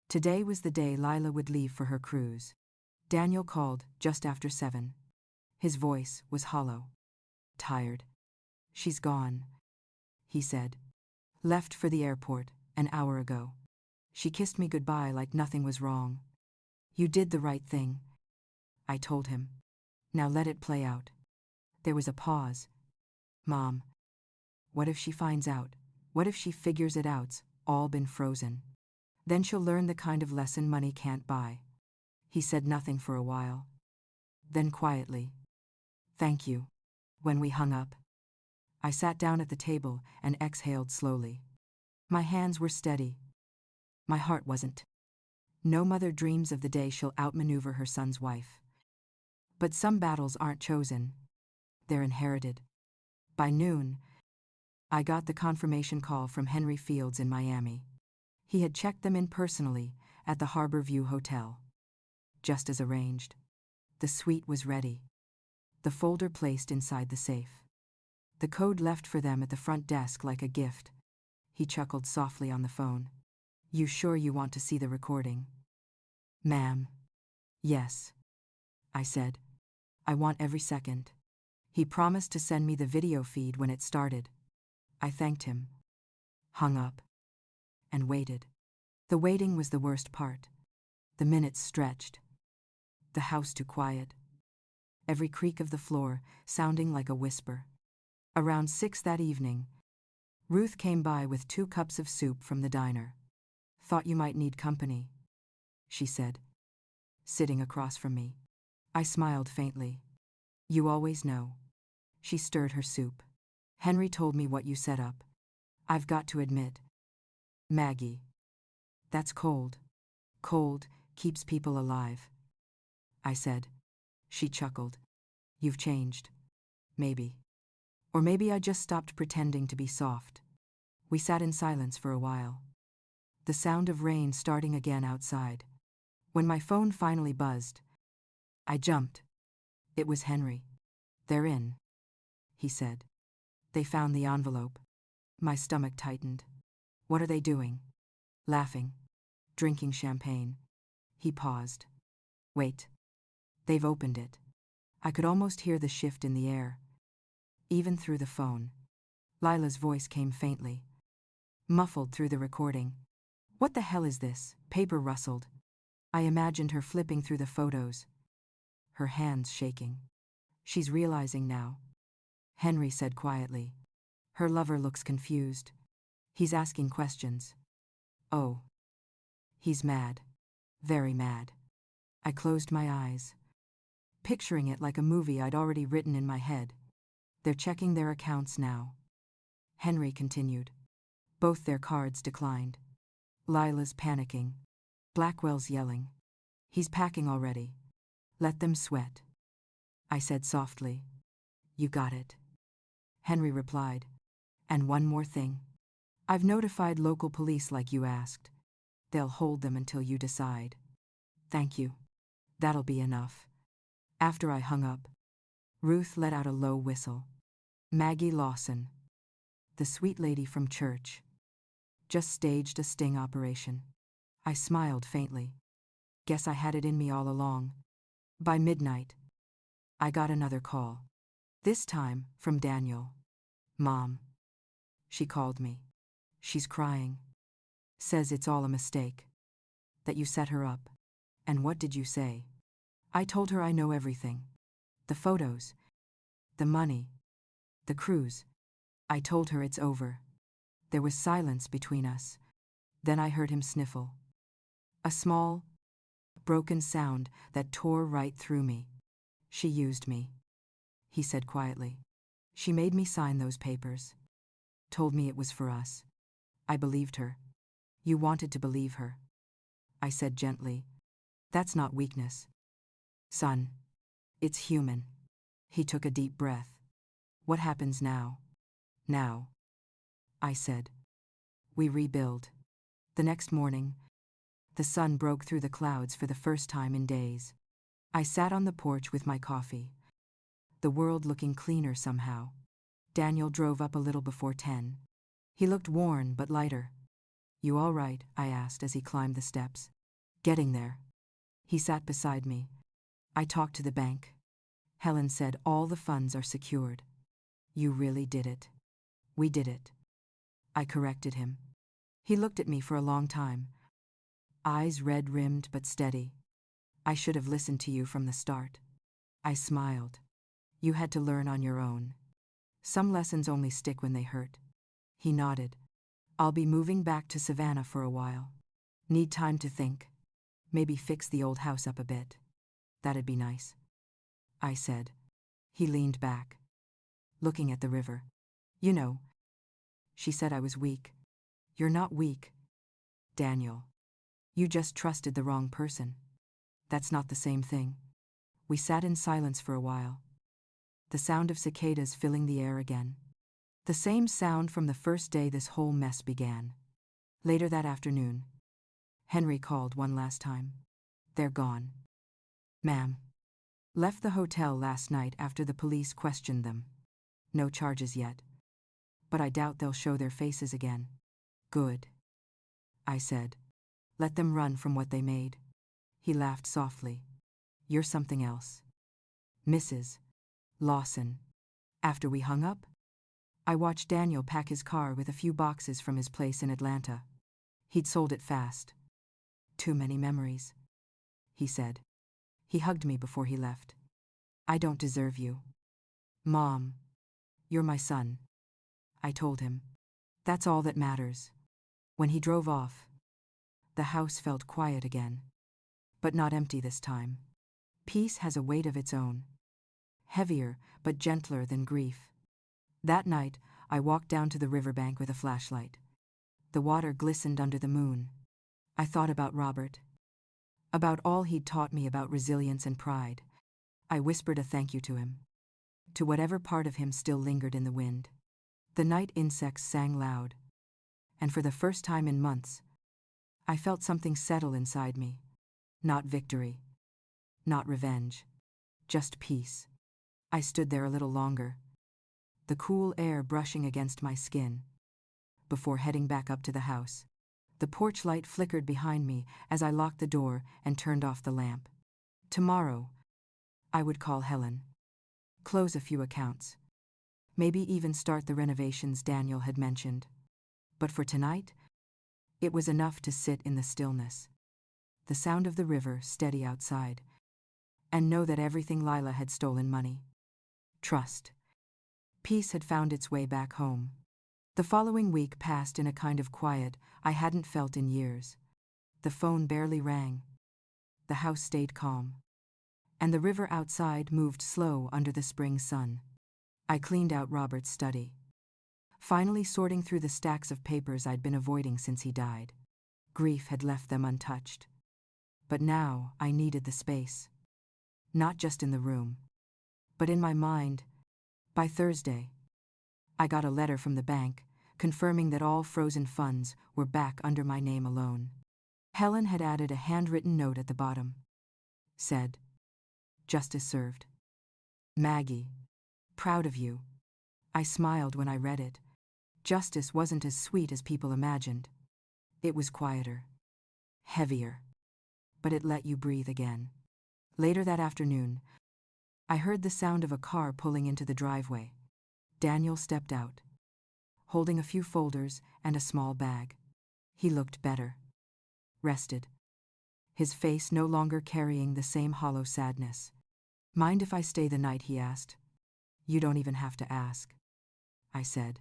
Speaker 1: Today was the day Lila would leave for her cruise. Daniel called just after 7. His voice was hollow, tired. She's gone, he said. Left for the airport an hour ago. She kissed me goodbye like nothing was wrong. You did the right thing, I told him. Now let it play out. There was a pause. Mom, what if she finds out? What if she figures it out's all been frozen? Then she'll learn the kind of lesson money can't buy. He said nothing for a while. Then quietly, Thank you. When we hung up, I sat down at the table and exhaled slowly. My hands were steady. My heart wasn't. No mother dreams of the day she'll outmaneuver her son's wife. But some battles aren't chosen. They're inherited. By noon, I got the confirmation call from Henry Fields in Miami. He had checked them in personally at the Harbor View Hotel. Just as arranged. The suite was ready. The folder placed inside the safe. The code left for them at the front desk like a gift. He chuckled softly on the phone. You sure you want to see the recording? Ma'am. Yes. I said. I want every second. He promised to send me the video feed when it started. I thanked him. Hung up. And waited. The waiting was the worst part. The minutes stretched. The house too quiet. Every creak of the floor sounding like a whisper. Around 6 that evening, Ruth came by with 2 cups of soup from the diner. Thought you might need company, she said, sitting across from me. I smiled faintly. You always know. She stirred her soup. Henry told me what you set up. I've got to admit. Maggie. That's cold. Cold keeps people alive. I said. She chuckled. You've changed. Maybe. Or maybe I just stopped pretending to be soft. We sat in silence for a while. The sound of rain starting again outside. When my phone finally buzzed, I jumped. It was Henry. They're in, he said. They found the envelope. My stomach tightened. What are they doing? Laughing. Drinking champagne. He paused. Wait. They've opened it. I could almost hear the shift in the air. Even through the phone. Lila's voice came faintly. Muffled through the recording. What the hell is this? Paper rustled. I imagined her flipping through the photos. Her hands shaking. She's realizing now. Henry said quietly. Her lover looks confused. He's asking questions. Oh. He's mad. Very mad. I closed my eyes. Picturing it like a movie I'd already written in my head. They're checking their accounts now. Henry continued. Both their cards declined. Lila's panicking. Blackwell's yelling. He's packing already. Let them sweat. I said softly. You got it. Henry replied. And one more thing. I've notified local police like you asked. They'll hold them until you decide. Thank you. That'll be enough. After I hung up, Ruth let out a low whistle. Maggie Lawson. The sweet lady from church. Just staged a sting operation. I smiled faintly. Guess I had it in me all along. By midnight, I got another call. This time from Daniel. Mom. She called me. She's crying. Says it's all a mistake. That you set her up. And what did you say? I told her I know everything. The photos. The money. The cruise. I told her it's over. There was silence between us. Then I heard him sniffle. A small, broken sound that tore right through me. She used me, he said quietly. She made me sign those papers. Told me it was for us. I believed her. You wanted to believe her. I said gently. That's not weakness. Son, it's human. He took a deep breath. What happens now? Now, I said. We rebuild. The next morning, the sun broke through the clouds for the first time in days. I sat on the porch with my coffee. The world looking cleaner somehow. Daniel drove up a little before 10. He looked worn but lighter. You all right? I asked as he climbed the steps. Getting there. He sat beside me. I talked to the bank. Helen said all the funds are secured. You really did it. We did it. I corrected him. He looked at me for a long time. Eyes red-rimmed but steady. I should have listened to you from the start. I smiled. You had to learn on your own. Some lessons only stick when they hurt. He nodded. I'll be moving back to Savannah for a while. Need time to think. Maybe fix the old house up a bit. That'd be nice. I said. He leaned back, looking at the river. You know. She said I was weak. You're not weak, Daniel. You just trusted the wrong person. That's not the same thing. We sat in silence for a while. The sound of cicadas filling the air again. The same sound from the first day this whole mess began. Later that afternoon, Henry called one last time. They're gone. Ma'am. Left the hotel last night after the police questioned them. No charges yet. But I doubt they'll show their faces again. Good. I said. Let them run from what they made. He laughed softly. You're something else. Mrs. Lawson. After we hung up, I watched Daniel pack his car with a few boxes from his place in Atlanta. He'd sold it fast. Too many memories, he said. He hugged me before he left. I don't deserve you. Mom, you're my son, I told him. That's all that matters. When he drove off, the house felt quiet again. But not empty this time. Peace has a weight of its own. Heavier, but gentler than grief. That night, I walked down to the riverbank with a flashlight. The water glistened under the moon. I thought about Robert. About all he'd taught me about resilience and pride. I whispered a thank you to him. To whatever part of him still lingered in the wind. The night insects sang loud. And for the first time in months, I felt something settle inside me. Not victory. Not revenge. Just peace. I stood there a little longer, the cool air brushing against my skin, before heading back up to the house. The porch light flickered behind me as I locked the door and turned off the lamp. Tomorrow, I would call Helen. Close a few accounts. Maybe even start the renovations Daniel had mentioned. But for tonight, it was enough to sit in the stillness. The sound of the river steady outside. And know that everything Lila had stolen money. Trust. Peace had found its way back home. The following week passed in a kind of quiet I hadn't felt in years. The phone barely rang. The house stayed calm. And the river outside moved slow under the spring sun. I cleaned out Robert's study. Finally sorting through the stacks of papers I'd been avoiding since he died. Grief had left them untouched. But now I needed the space. Not just in the room, but in my mind. By Thursday, I got a letter from the bank confirming that all frozen funds were back under my name alone. Helen had added a handwritten note at the bottom. Said, "Justice served. Maggie, proud of you." I smiled when I read it. Justice wasn't as sweet as people imagined. It was quieter. Heavier. But it let you breathe again. Later that afternoon, I heard the sound of a car pulling into the driveway. Daniel stepped out, holding a few folders and a small bag. He looked better. Rested. His face no longer carrying the same hollow sadness. "Mind if I stay the night?" he asked. "You don't even have to ask," I said,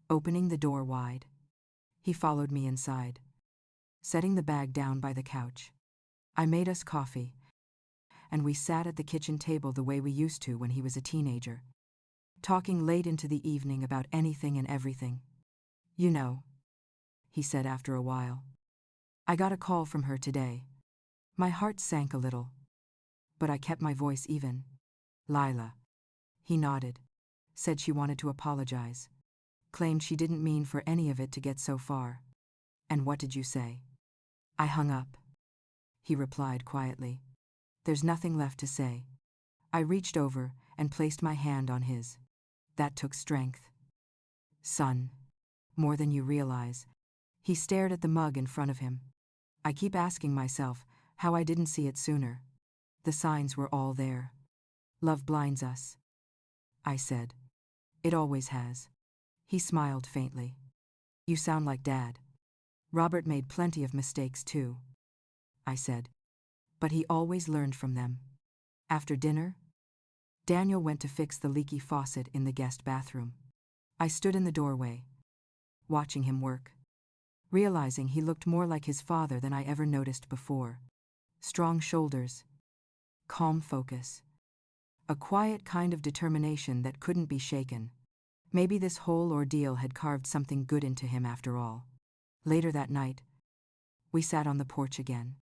Speaker 1: opening the door wide. He followed me inside, setting the bag down by the couch. I made us coffee, and we sat at the kitchen table the way we used to when he was a teenager, talking late into the evening about anything and everything. "You know," he said after a while, "I got a call from her today." My heart sank a little, but I kept my voice even. "Lila." He nodded, said she wanted to apologize, claimed she didn't mean for any of it to get so far. "And what did you say?" "I hung up," he replied quietly. "There's nothing left to say." I reached over and placed my hand on his. That took strength. "Son, more than you realize." He stared at the mug in front of him. I keep asking myself how I didn't see it sooner. The signs were all there. "Love blinds us," I said. "It always has." He smiled faintly. "You sound like Dad." "Robert made plenty of mistakes too," I said. "But he always learned from them." After dinner, Daniel went to fix the leaky faucet in the guest bathroom. I stood in the doorway, watching him work, realizing he looked more like his father than I ever noticed before. Strong shoulders, calm focus, a quiet kind of determination that couldn't be shaken. Maybe this whole ordeal had carved something good into him after all. Later that night, we sat on the porch again.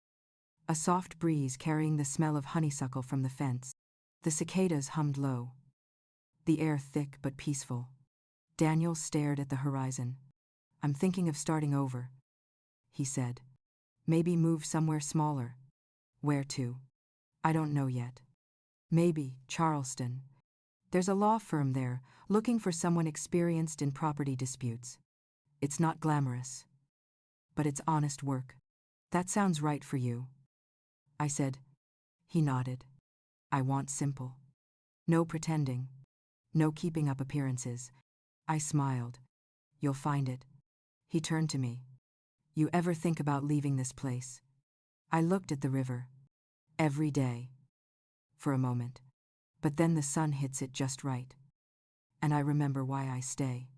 Speaker 1: A soft breeze carrying the smell of honeysuckle from the fence. The cicadas hummed low. The air thick but peaceful. Daniel stared at the horizon. I'm thinking of starting over, he said. Maybe move somewhere smaller. Where to? I don't know yet. Maybe Charleston. There's a law firm there, looking for someone experienced in property disputes. It's not glamorous, but it's honest work. That sounds right for you, I said. He nodded. I want simple. No pretending. No keeping up appearances. I smiled. You'll find it. He turned to me. You ever think about leaving this place? I looked at the river. Every day. For a moment. But then the sun hits it just right. And I remember why I stay.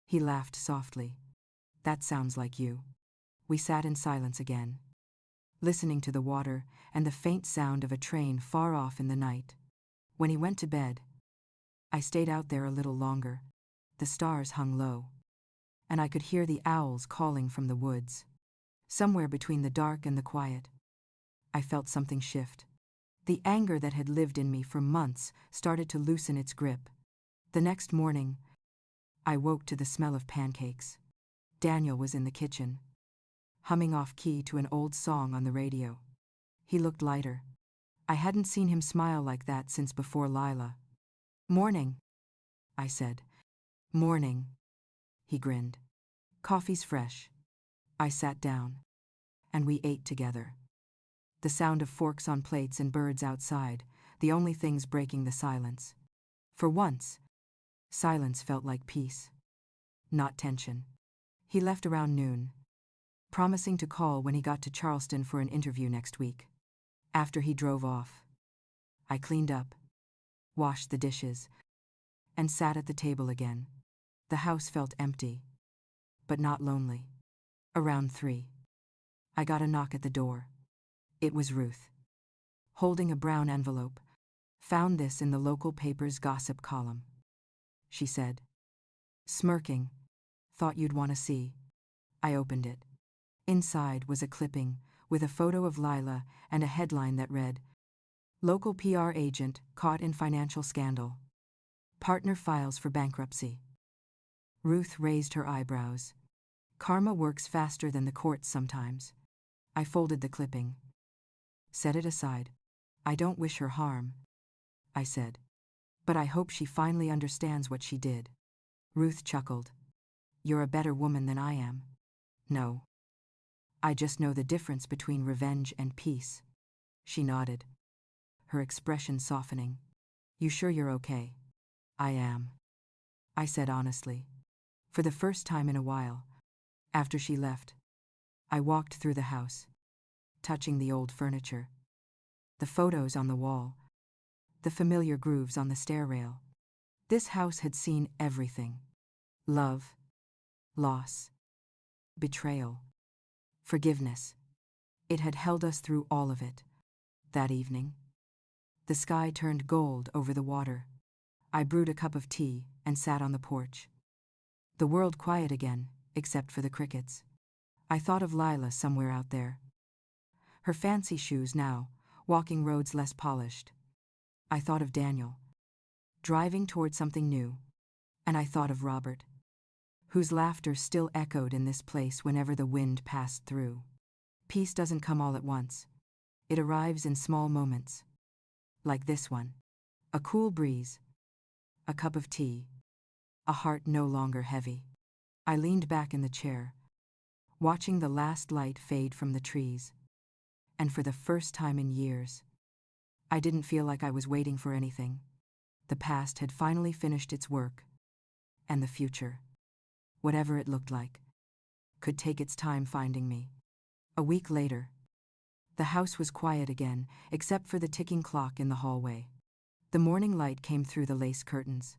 Speaker 1: He laughed softly. That sounds like you. We sat in silence again, listening to the water and the faint sound of a train far off in the night. When he went to bed, I stayed out there a little longer. The stars hung low, and I could hear the owls calling from the woods. Somewhere between the dark and the quiet, I felt something shift. The anger that had lived in me for months started to loosen its grip. The next morning, I woke to the smell of pancakes. Daniel was in the kitchen, humming off key to an old song on the radio. He looked lighter. I hadn't seen him smile like that since before Lila. Morning, I said. Morning. He grinned. Coffee's fresh. I sat down, and we ate together. The sound of forks on plates and birds outside, the only things breaking the silence. For once, silence felt like peace, not tension. He left around noon, promising to call when he got to Charleston for an interview next week. After he drove off, I cleaned up, washed the dishes, and sat at the table again. The house felt empty, but not lonely. Around 3, I got a knock at the door. It was Ruth, holding a brown envelope. Found this in the local paper's gossip column, she said, smirking. Thought you'd want to see. I opened it. Inside was a clipping with a photo of Lila and a headline that read, Local PR agent caught in financial scandal. Partner files for bankruptcy. Ruth raised her eyebrows. Karma works faster than the courts sometimes. I folded the clipping. Set it aside. I don't wish her harm, I said. But I hope she finally understands what she did. Ruth chuckled. You're a better woman than I am. No. I just know the difference between revenge and peace. She nodded, her expression softening. You sure you're okay? I am, I said honestly. For the first time in a while. After she left, I walked through the house, touching the old furniture, the photos on the wall, the familiar grooves on the stair rail. This house had seen everything. Love, loss, betrayal, forgiveness. It had held us through all of it. That evening, the sky turned gold over the water. I brewed a cup of tea and sat on the porch. The world quiet again, except for the crickets. I thought of Lila somewhere out there. Her fancy shoes now, walking roads less polished. I thought of Daniel, driving toward something new. And I thought of Robert, whose laughter still echoed in this place whenever the wind passed through. Peace doesn't come all at once. It arrives in small moments. Like this one. A cool breeze. A cup of tea. A heart no longer heavy. I leaned back in the chair, watching the last light fade from the trees. And for the first time in years, I didn't feel like I was waiting for anything. The past had finally finished its work. And the future, whatever it looked like, could take its time finding me. A week later, the house was quiet again, except for the ticking clock in the hallway. The morning light came through the lace curtains,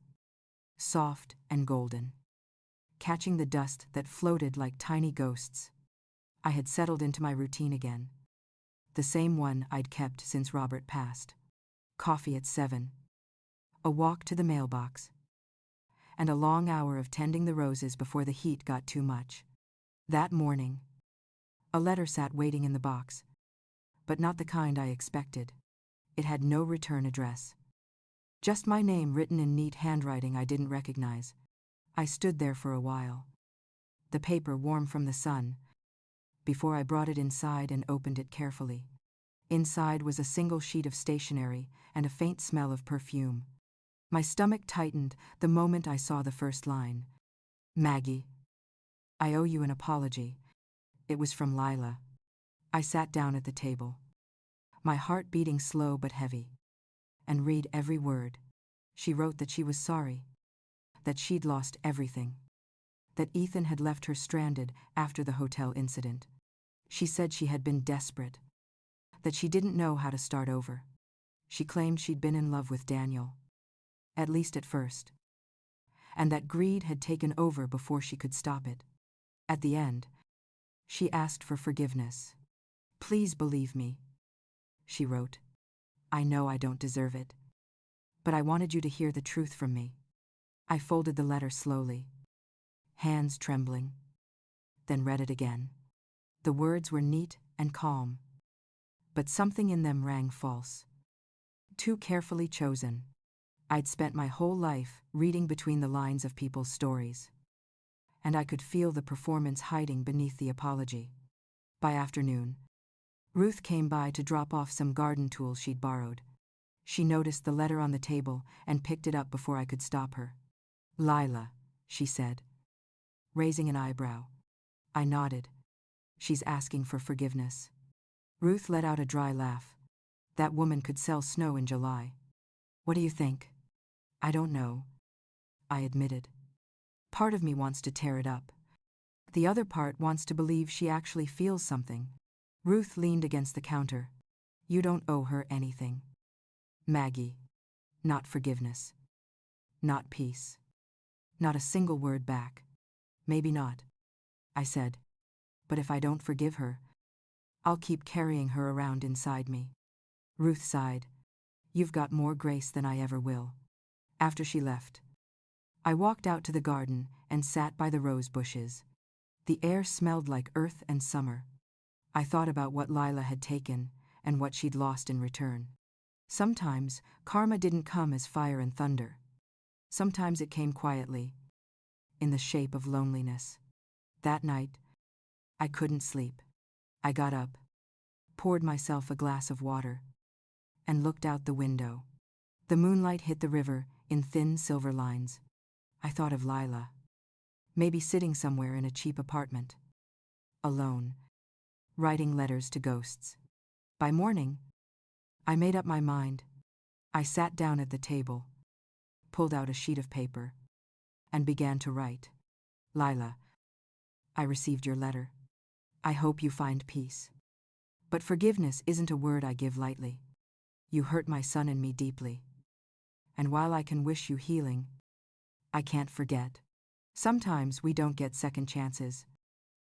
Speaker 1: soft and golden, catching the dust that floated like tiny ghosts. I had settled into my routine again, the same one I'd kept since Robert passed. Coffee at 7, a walk to the mailbox, and a long hour of tending the roses before the heat got too much. That morning, a letter sat waiting in the box, but not the kind I expected. It had no return address. Just my name written in neat handwriting I didn't recognize. I stood there for a while, the paper warm from the sun, before I brought it inside and opened it carefully. Inside was a single sheet of stationery and a faint smell of perfume. My stomach tightened the moment I saw the first line. Maggie, I owe you an apology. It was from Lila. I sat down at the table, my heart beating slow but heavy, and read every word. She wrote that she was sorry, that she'd lost everything, that Ethan had left her stranded after the hotel incident. She said she had been desperate, that she didn't know how to start over. She claimed she'd been in love with Daniel, at least at first, and that greed had taken over before she could stop it. At the end, she asked for forgiveness. Please believe me, she wrote. I know I don't deserve it, but I wanted you to hear the truth from me. I folded the letter slowly, hands trembling, then read it again. The words were neat and calm, but something in them rang false. Too carefully chosen. I'd spent my whole life reading between the lines of people's stories, and I could feel the performance hiding beneath the apology. By afternoon, Ruth came by to drop off some garden tools she'd borrowed. She noticed the letter on the table and picked it up before I could stop her. Lila, she said, raising an eyebrow. I nodded. She's asking for forgiveness. Ruth let out a dry laugh. That woman could sell snow in July. What do you think? I don't know, I admitted. Part of me wants to tear it up. The other part wants to believe she actually feels something. Ruth leaned against the counter. You don't owe her anything. Maggie. Not forgiveness. Not peace. Not a single word back. Maybe not, I said. But if I don't forgive her, I'll keep carrying her around inside me. Ruth sighed. You've got more grace than I ever will. After she left, I walked out to the garden and sat by the rose bushes. The air smelled like earth and summer. I thought about what Lila had taken and what she'd lost in return. Sometimes karma didn't come as fire and thunder. Sometimes it came quietly, in the shape of loneliness. That night, I couldn't sleep. I got up, poured myself a glass of water, and looked out the window. The moonlight hit the river in thin silver lines. I thought of Lila, maybe sitting somewhere in a cheap apartment, alone, writing letters to ghosts. By morning, I made up my mind. I sat down at the table, pulled out a sheet of paper, and began to write. Lila, I received your letter. I hope you find peace. But forgiveness isn't a word I give lightly. You hurt my son and me deeply. And while I can wish you healing, I can't forget. Sometimes we don't get second chances.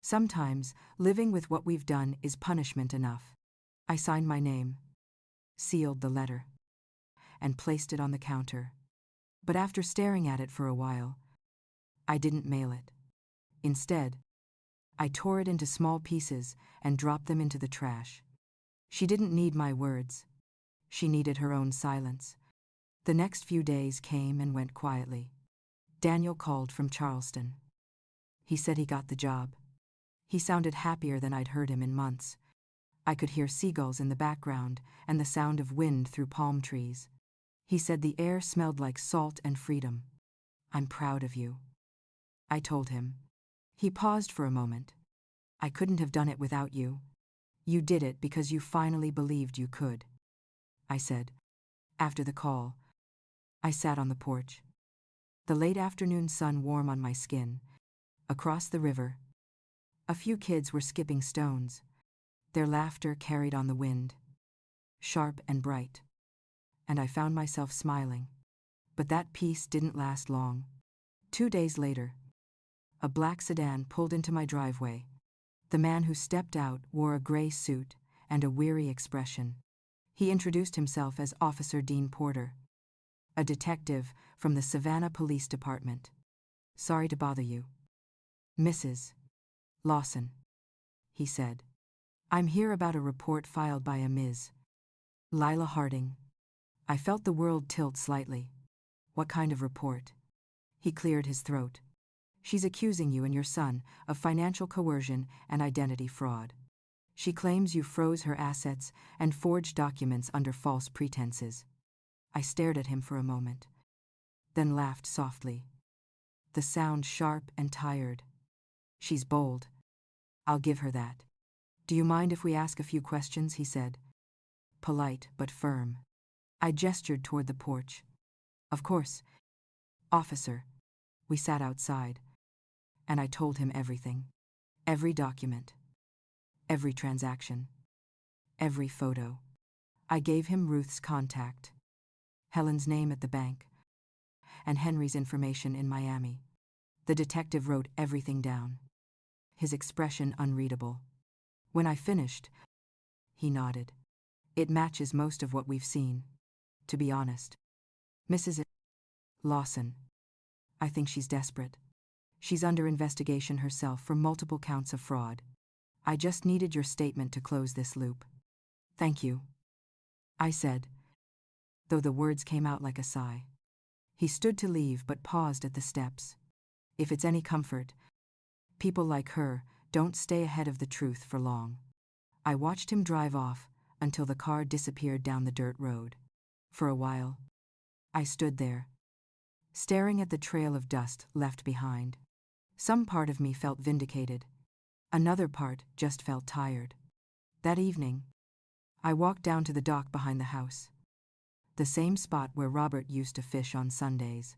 Speaker 1: Sometimes living with what we've done is punishment enough. I signed my name, sealed the letter, and placed it on the counter. But after staring at it for a while, I didn't mail it. Instead, I tore it into small pieces and dropped them into the trash. She didn't need my words. She needed her own silence. The next few days came and went quietly. Daniel called from Charleston. He said he got the job. He sounded happier than I'd heard him in months. I could hear seagulls in the background and the sound of wind through palm trees. He said the air smelled like salt and freedom. I'm proud of you, I told him. He paused for a moment. I couldn't have done it without you. You did it because you finally believed you could, I said. After the call, I sat on the porch. The late afternoon sun warm on my skin. Across the river, a few kids were skipping stones. Their laughter carried on the wind, sharp and bright. And I found myself smiling. But that peace didn't last long. 2 days later, a black sedan pulled into my driveway. The man who stepped out wore a gray suit and a weary expression. He introduced himself as Officer Dean Porter, a detective from the Savannah Police Department. Sorry to bother you, Mrs. Lawson, he said. I'm here about a report filed by a Ms. Lila Harding. I felt the world tilt slightly. What kind of report? He cleared his throat. She's accusing you and your son of financial coercion and identity fraud. She claims you froze her assets and forged documents under false pretenses. I stared at him for a moment, then laughed softly. The sound sharp and tired. She's bold. I'll give her that. Do you mind if we ask a few questions? He said. Polite but firm. I gestured toward the porch. Of course. Officer. We sat outside, and I told him everything. Every document. Every transaction. Every photo. I gave him Ruth's contact, Helen's name at the bank, and Henry's information in Miami. The detective wrote everything down, his expression unreadable. When I finished, he nodded. It matches most of what we've seen, to be honest. Mrs. Lawson. I think she's desperate. She's under investigation herself for multiple counts of fraud. I just needed your statement to close this loop. Thank you, I said, though the words came out like a sigh. He stood to leave but paused at the steps. If it's any comfort, people like her don't stay ahead of the truth for long. I watched him drive off until the car disappeared down the dirt road. For a while, I stood there, staring at the trail of dust left behind. Some part of me felt vindicated. Another part just felt tired. That evening, I walked down to the dock behind the house, the same spot where Robert used to fish on Sundays.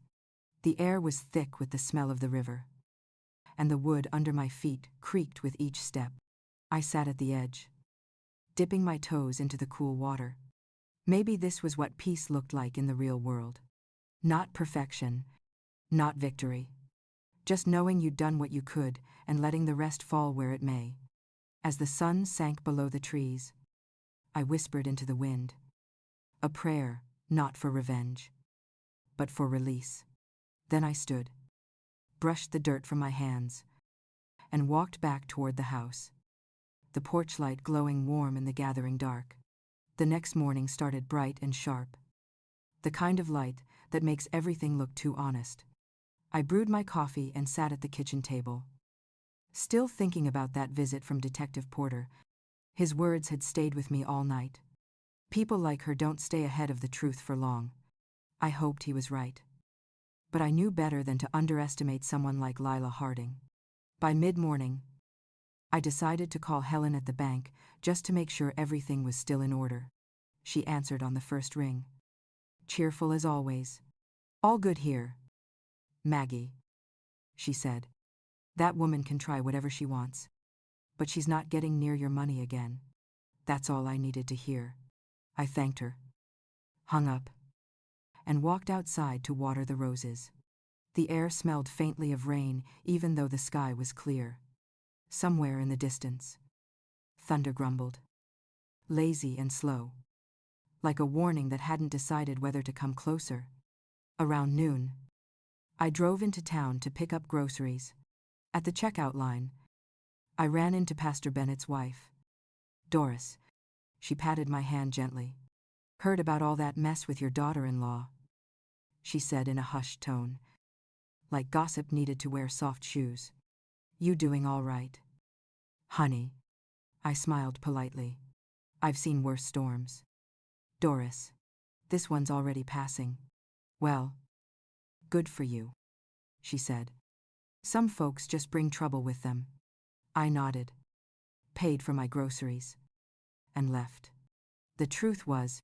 Speaker 1: The air was thick with the smell of the river, and the wood under my feet creaked with each step. I sat at the edge, dipping my toes into the cool water. Maybe this was what peace looked like in the real world. Not perfection, not victory. Just knowing you'd done what you could and letting the rest fall where it may. As the sun sank below the trees, I whispered into the wind. A prayer, not for revenge, but for release. Then I stood, brushed the dirt from my hands, and walked back toward the house, the porch light glowing warm in the gathering dark. The next morning started bright and sharp, the kind of light that makes everything look too honest. I brewed my coffee and sat at the kitchen table, still thinking about that visit from Detective Porter. His words had stayed with me all night. People like her don't stay ahead of the truth for long. I hoped he was right. But I knew better than to underestimate someone like Lila Harding. By mid-morning, I decided to call Helen at the bank just to make sure everything was still in order. She answered on the first ring. Cheerful as always. All good here, Maggie, she said. That woman can try whatever she wants, but she's not getting near your money again. That's all I needed to hear. I thanked her, hung up, and walked outside to water the roses. The air smelled faintly of rain, even though the sky was clear. Somewhere in the distance, thunder grumbled, lazy and slow, like a warning that hadn't decided whether to come closer. Around noon, I drove into town to pick up groceries. At the checkout line, I ran into Pastor Bennett's wife, Doris. She patted my hand gently. Heard about all that mess with your daughter-in-law, she said in a hushed tone, like gossip needed to wear soft shoes. You doing all right, honey? I smiled politely. I've seen worse storms. Doris, this one's already passing. Well, good for you, she said. Some folks just bring trouble with them. I nodded, paid for my groceries, and left. The truth was,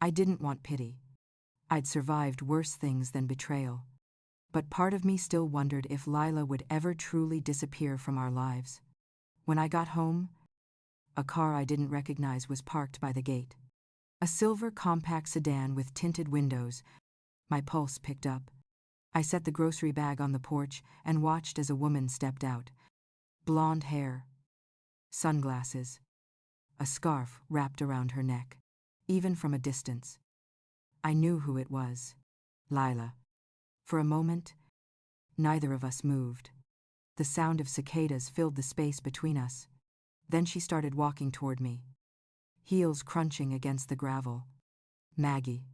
Speaker 1: I didn't want pity. I'd survived worse things than betrayal. But part of me still wondered if Lila would ever truly disappear from our lives. When I got home, a car I didn't recognize was parked by the gate. A silver compact sedan with tinted windows. My pulse picked up. I set the grocery bag on the porch and watched as a woman stepped out. Blonde hair, sunglasses, a scarf wrapped around her neck. Even from a distance, I knew who it was. Lila. For a moment, neither of us moved. The sound of cicadas filled the space between us. Then she started walking toward me, heels crunching against the gravel. Maggie,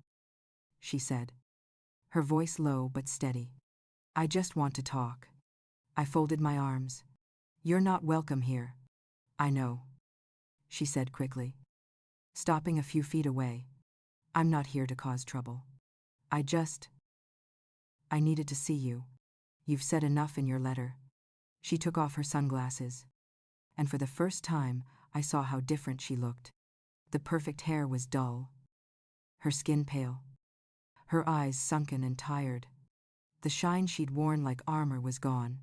Speaker 1: she said, her voice low but steady. I just want to talk. I folded my arms. You're not welcome here. I know, she said quickly, stopping a few feet away. I'm not here to cause trouble. I needed to see you. You've said enough in your letter. She took off her sunglasses, and for the first time, I saw how different she looked. The perfect hair was dull, her skin pale, her eyes sunken and tired. The shine she'd worn like armor was gone.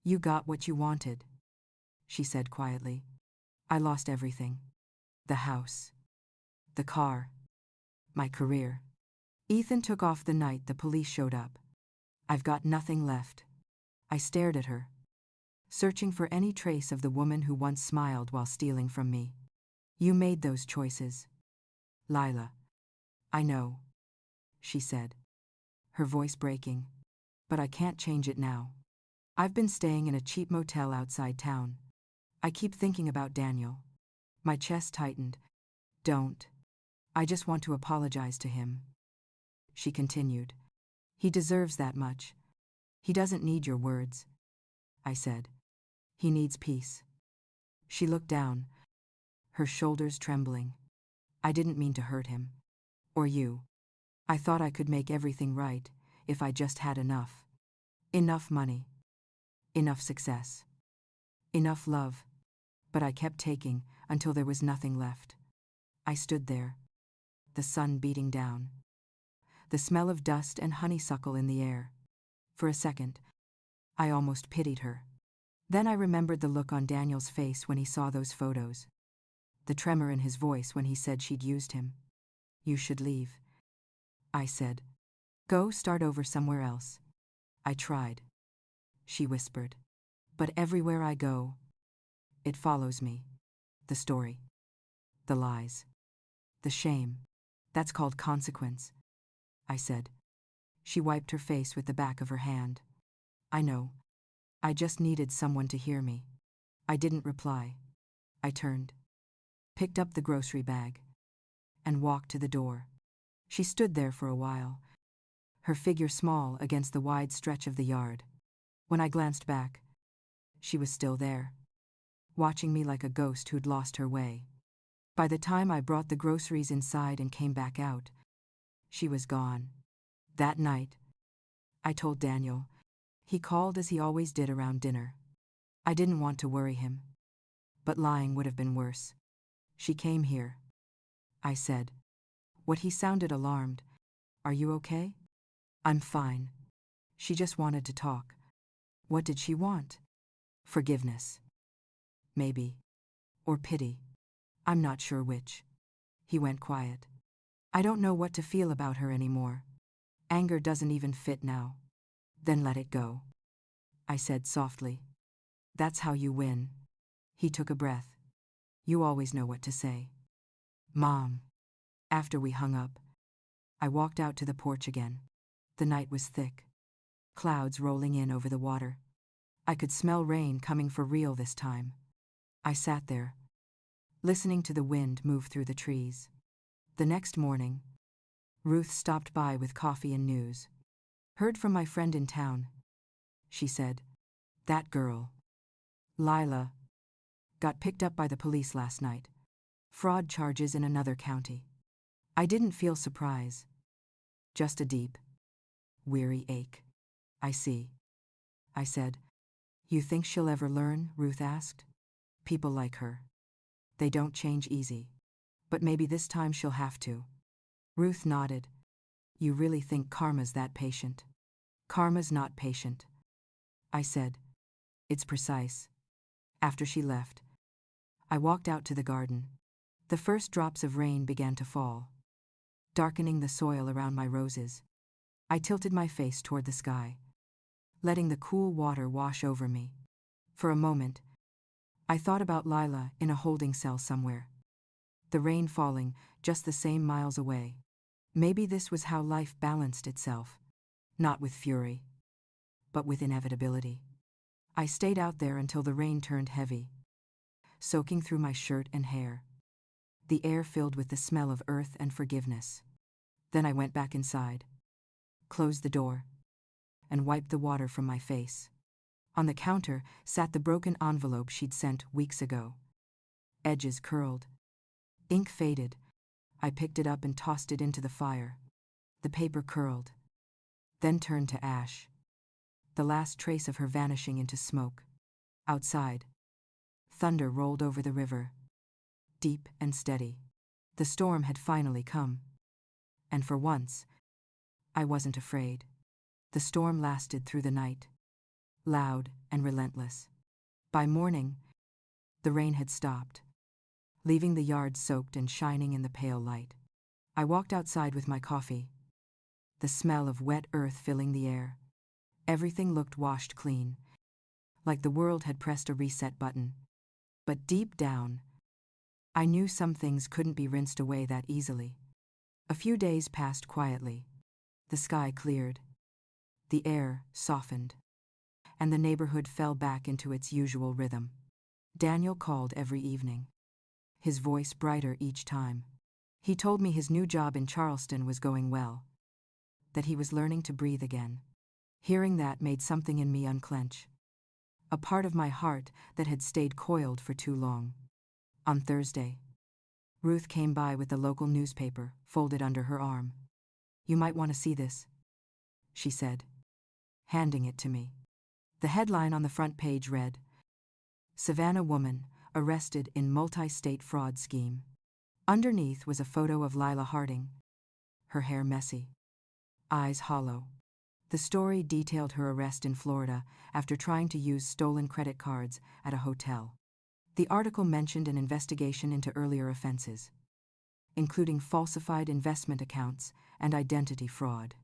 Speaker 1: You got what you wanted, she said quietly. I lost everything. The house, the car, my career. Ethan took off the night the police showed up. I've got nothing left. I stared at her, searching for any trace of the woman who once smiled while stealing from me. You made those choices, Lila. I know, she said, her voice breaking. But I can't change it now. I've been staying in a cheap motel outside town. I keep thinking about Daniel. My chest tightened. Don't. I just want to apologize to him. She continued. He deserves that much. He doesn't need your words, I said. He needs peace. She looked down, her shoulders trembling. I didn't mean to hurt him. Or you. I thought I could make everything right if I just had enough. Enough money. Enough success. Enough love. But I kept taking until there was nothing left. I stood there, the sun beating down, the smell of dust and honeysuckle in the air. For a second, I almost pitied her. Then I remembered the look on Daniel's face when he saw those photos, the tremor in his voice when he said she'd used him. You should leave, I said. Go start over somewhere else. I tried, she whispered. But everywhere I go, it follows me. The story. The lies. The shame. That's called consequence, I said. She wiped her face with the back of her hand. I know. I just needed someone to hear me. I didn't reply. I turned, picked up the grocery bag, and walked to the door. She stood there for a while, her figure small against the wide stretch of the yard. When I glanced back, she was still there, watching me like a ghost who'd lost her way. By the time I brought the groceries inside and came back out, she was gone. That night, I told Daniel. He called as he always did around dinner. I didn't want to worry him, but lying would have been worse. She came here, I said. He sounded alarmed. Are you okay? I'm fine. She just wanted to talk. What did she want? Forgiveness. Maybe. Or pity. I'm not sure which. He went quiet. I don't know what to feel about her anymore. Anger doesn't even fit now. Then let it go, I said softly. That's how you win. He took a breath. You always know what to say. Mom. After we hung up, I walked out to the porch again. The night was thick, clouds rolling in over the water. I could smell rain coming for real this time. I sat there, listening to the wind move through the trees. The next morning, Ruth stopped by with coffee and news. Heard from my friend in town, she said. That girl, Lila, got picked up by the police last night. Fraud charges in another county. I didn't feel surprise, just a deep, weary ache. I see, I said. You think she'll ever learn? Ruth asked. People like her. They don't change easy. But maybe this time she'll have to. Ruth nodded. You really think karma's that patient? Karma's not patient, I said. It's precise. After she left, I walked out to the garden. The first drops of rain began to fall, darkening the soil around my roses. I tilted my face toward the sky, letting the cool water wash over me. For a moment, I thought about Lila in a holding cell somewhere. The rain falling just the same miles away. Maybe this was how life balanced itself, not with fury, but with inevitability. I stayed out there until the rain turned heavy, soaking through my shirt and hair, the air filled with the smell of earth and forgiveness. Then I went back inside, closed the door, and wiped the water from my face. On the counter sat the broken envelope she'd sent weeks ago. Edges curled. Ink faded. I picked it up and tossed it into the fire. The paper curled, then turned to ash. The last trace of her vanishing into smoke. Outside, thunder rolled over the river, deep and steady. The storm had finally come. And for once, I wasn't afraid. The storm lasted through the night, loud and relentless. By morning, the rain had stopped, leaving the yard soaked and shining in the pale light. I walked outside with my coffee, the smell of wet earth filling the air. Everything looked washed clean, like the world had pressed a reset button. But deep down, I knew some things couldn't be rinsed away that easily. A few days passed quietly. The sky cleared. The air softened. And the neighborhood fell back into its usual rhythm. Daniel called every evening, his voice brighter each time. He told me his new job in Charleston was going well, that he was learning to breathe again. Hearing that made something in me unclench, a part of my heart that had stayed coiled for too long. On Thursday, Ruth came by with the local newspaper, folded under her arm. "You might want to see this," she said, handing it to me. The headline on the front page read, "Savannah woman arrested in multi-state fraud scheme." Underneath was a photo of Lila Harding, her hair messy, eyes hollow. The story detailed her arrest in Florida after trying to use stolen credit cards at a hotel. The article mentioned an investigation into earlier offenses, including falsified investment accounts and identity fraud.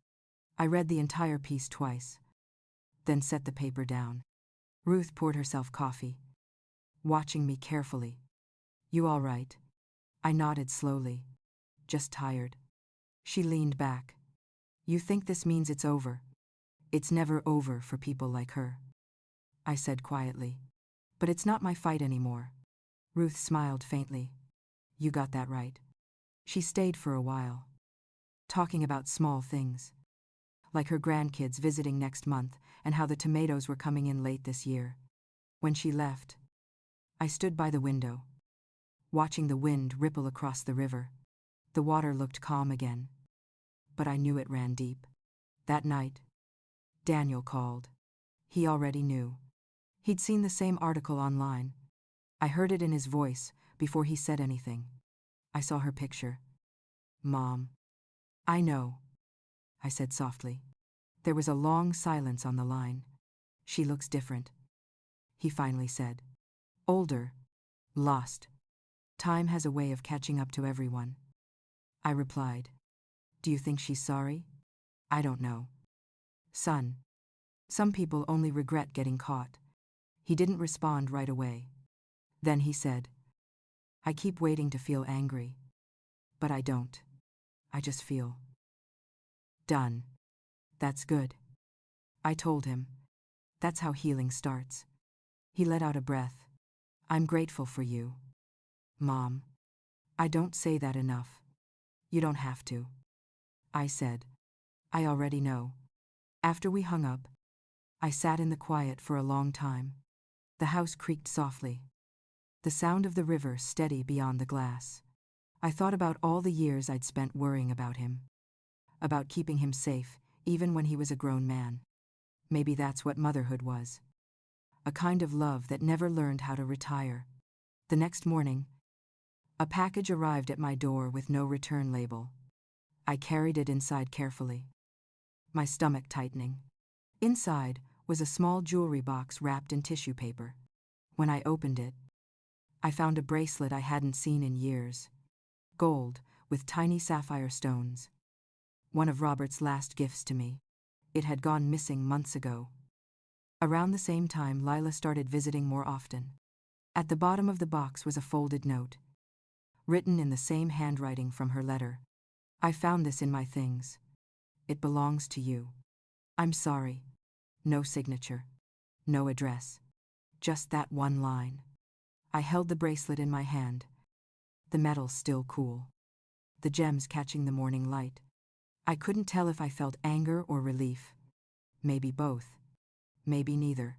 Speaker 1: I read the entire piece twice, then set the paper down. Ruth poured herself coffee, watching me carefully. "You all right?" I nodded slowly. "Just tired." She leaned back. "You think this means it's over?" "It's never over for people like her," I said quietly. "But it's not my fight anymore." Ruth smiled faintly. "You got that right." She stayed for a while, talking about small things, like her grandkids visiting next month and how the tomatoes were coming in late this year. When she left, I stood by the window, watching the wind ripple across the river. The water looked calm again, but I knew it ran deep. That night, Daniel called. He already knew. He'd seen the same article online. I heard it in his voice before he said anything. I saw her picture. "Mom." "I know," I said softly. There was a long silence on the line. "She looks different," he finally said. "Older. Lost. Time has a way of catching up to everyone." I replied, "Do you think she's sorry?" "I don't know. Son, some people only regret getting caught." He didn't respond right away. Then he said, "I keep waiting to feel angry, but I don't. I just feel done." "That's good," I told him. "That's how healing starts." He let out a breath. "I'm grateful for you, Mom." "I don't say that enough." "You don't have to," I said. "I already know." After we hung up, I sat in the quiet for a long time. The house creaked softly, the sound of the river steady beyond the glass. I thought about all the years I'd spent worrying about him, about keeping him safe, even when he was a grown man. Maybe that's what motherhood was. A kind of love that never learned how to retire. The next morning, a package arrived at my door with no return label. I carried it inside carefully, my stomach tightening. Inside was a small jewelry box wrapped in tissue paper. When I opened it, I found a bracelet I hadn't seen in years. Gold, with tiny sapphire stones. One of Robert's last gifts to me. It had gone missing months ago. Around the same time, Lila started visiting more often. At the bottom of the box was a folded note, written in the same handwriting from her letter. "I found this in my things. It belongs to you. I'm sorry." No signature. No address. Just that one line. I held the bracelet in my hand, the metal still cool, the gems catching the morning light. I couldn't tell if I felt anger or relief. Maybe both. Maybe neither.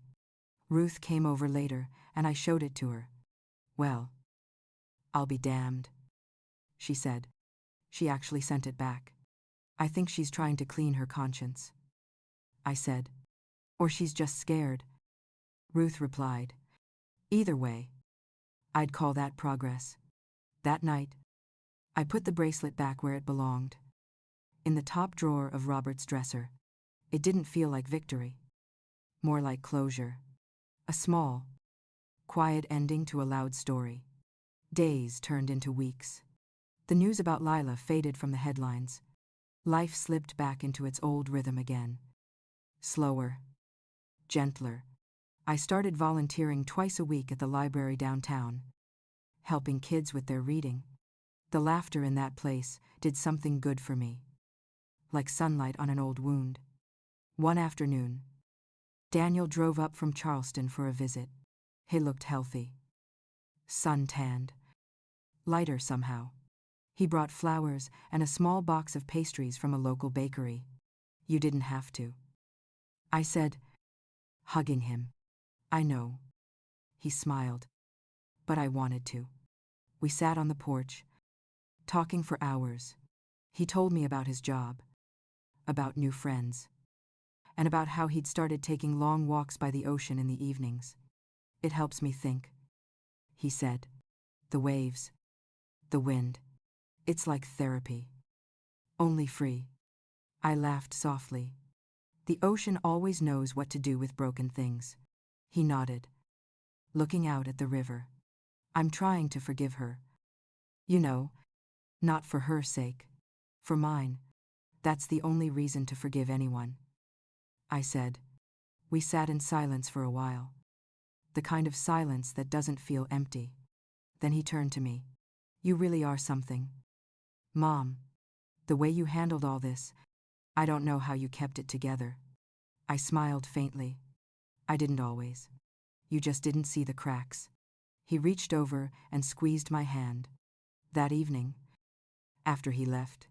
Speaker 1: Ruth came over later, and I showed it to her. Well, I'll be damned, she said. She actually sent it back. I think she's trying to clean her conscience, I said. Or she's just scared, Ruth replied. Either way, I'd call that progress. That night, I put the bracelet back where it belonged, in the top drawer of Robert's dresser. It didn't feel like victory, more like closure. A small, quiet ending to a loud story. Days turned into weeks. The news about Lila faded from the headlines. Life slipped back into its old rhythm again. Slower, gentler. I started volunteering twice a week at the library downtown, helping kids with their reading. The laughter in that place did something good for me, like sunlight on an old wound. One afternoon, Daniel drove up from Charleston for a visit. He looked healthy, sun-tanned, lighter somehow. He brought flowers and a small box of pastries from a local bakery. You didn't have to, I said, hugging him. I know. He smiled. But I wanted to. We sat on the porch, talking for hours. He told me about his job, about new friends, and about how he'd started taking long walks by the ocean in the evenings. It helps me think, he said. The waves, the wind. It's like therapy. Only free. I laughed softly. The ocean always knows what to do with broken things. He nodded, looking out at the river. I'm trying to forgive her. You know, not for her sake. For mine. That's the only reason to forgive anyone, I said. We sat in silence for a while. The kind of silence that doesn't feel empty. Then he turned to me. You really are something. Mom, the way you handled all this, I don't know how you kept it together. I smiled faintly. I didn't always. You just didn't see the cracks. He reached over and squeezed my hand. That evening, after he left,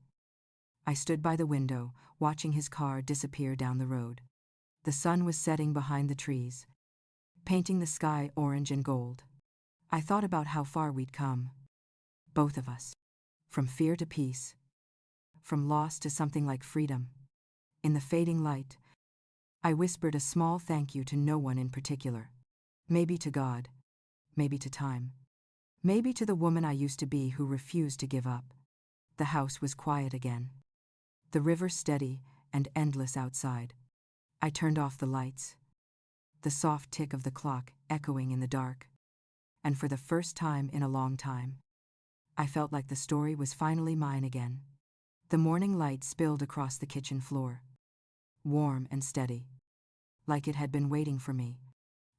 Speaker 1: I stood by the window, watching his car disappear down the road. The sun was setting behind the trees, painting the sky orange and gold. I thought about how far we'd come, both of us, from fear to peace, from loss to something like freedom. In the fading light, I whispered a small thank you to no one in particular. Maybe to God, maybe to time, maybe to the woman I used to be who refused to give up. The house was quiet again, the river steady and endless outside. I turned off the lights, the soft tick of the clock echoing in the dark, and for the first time in a long time, I felt like the story was finally mine again. The morning light spilled across the kitchen floor, warm and steady, like it had been waiting for me.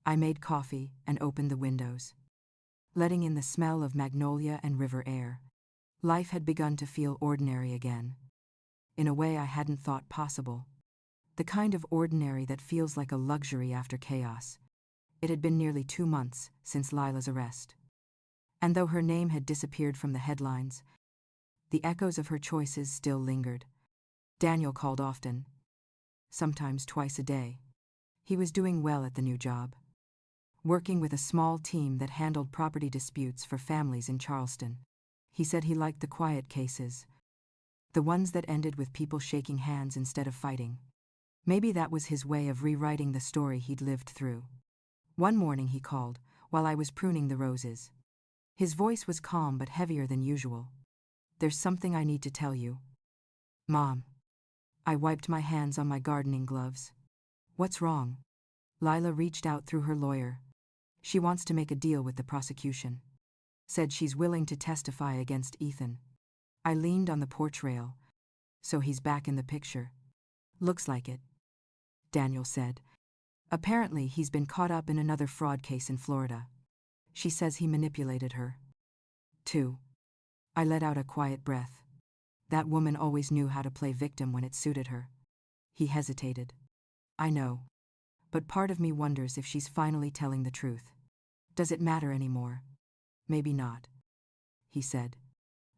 Speaker 1: I made coffee and opened the windows, letting in the smell of magnolia and river air. Life had begun to feel ordinary again, in a way I hadn't thought possible. The kind of ordinary that feels like a luxury after chaos. It had been nearly 2 months since Lila's arrest. And though her name had disappeared from the headlines, the echoes of her choices still lingered. Daniel called often, sometimes twice a day. He was doing well at the new job, working with a small team that handled property disputes for families in Charleston. He said he liked the quiet cases, the ones that ended with people shaking hands instead of fighting. Maybe that was his way of rewriting the story he'd lived through. One morning he called, while I was pruning the roses. His voice was calm but heavier than usual. There's something I need to tell you. Mom. I wiped my hands on my gardening gloves. What's wrong? Lila reached out through her lawyer. She wants to make a deal with the prosecution. Said she's willing to testify against Ethan. I leaned on the porch rail. So he's back in the picture. Looks like it, Daniel said. Apparently he's been caught up in another fraud case in Florida. She says he manipulated her, too. I let out a quiet breath. That woman always knew how to play victim when it suited her. He hesitated. I know. But part of me wonders if she's finally telling the truth. Does it matter anymore? Maybe not, he said.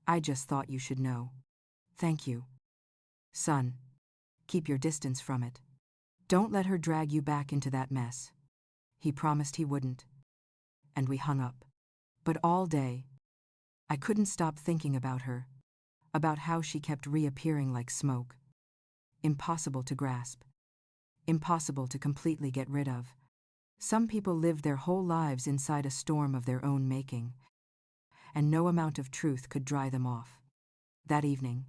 Speaker 1: I just thought you should know. Thank you. Son, keep your distance from it. Don't let her drag you back into that mess. He promised he wouldn't. And we hung up. But all day, I couldn't stop thinking about her, about how she kept reappearing like smoke. Impossible to grasp. Impossible to completely get rid of. Some people live their whole lives inside a storm of their own making, and no amount of truth could dry them off. That evening,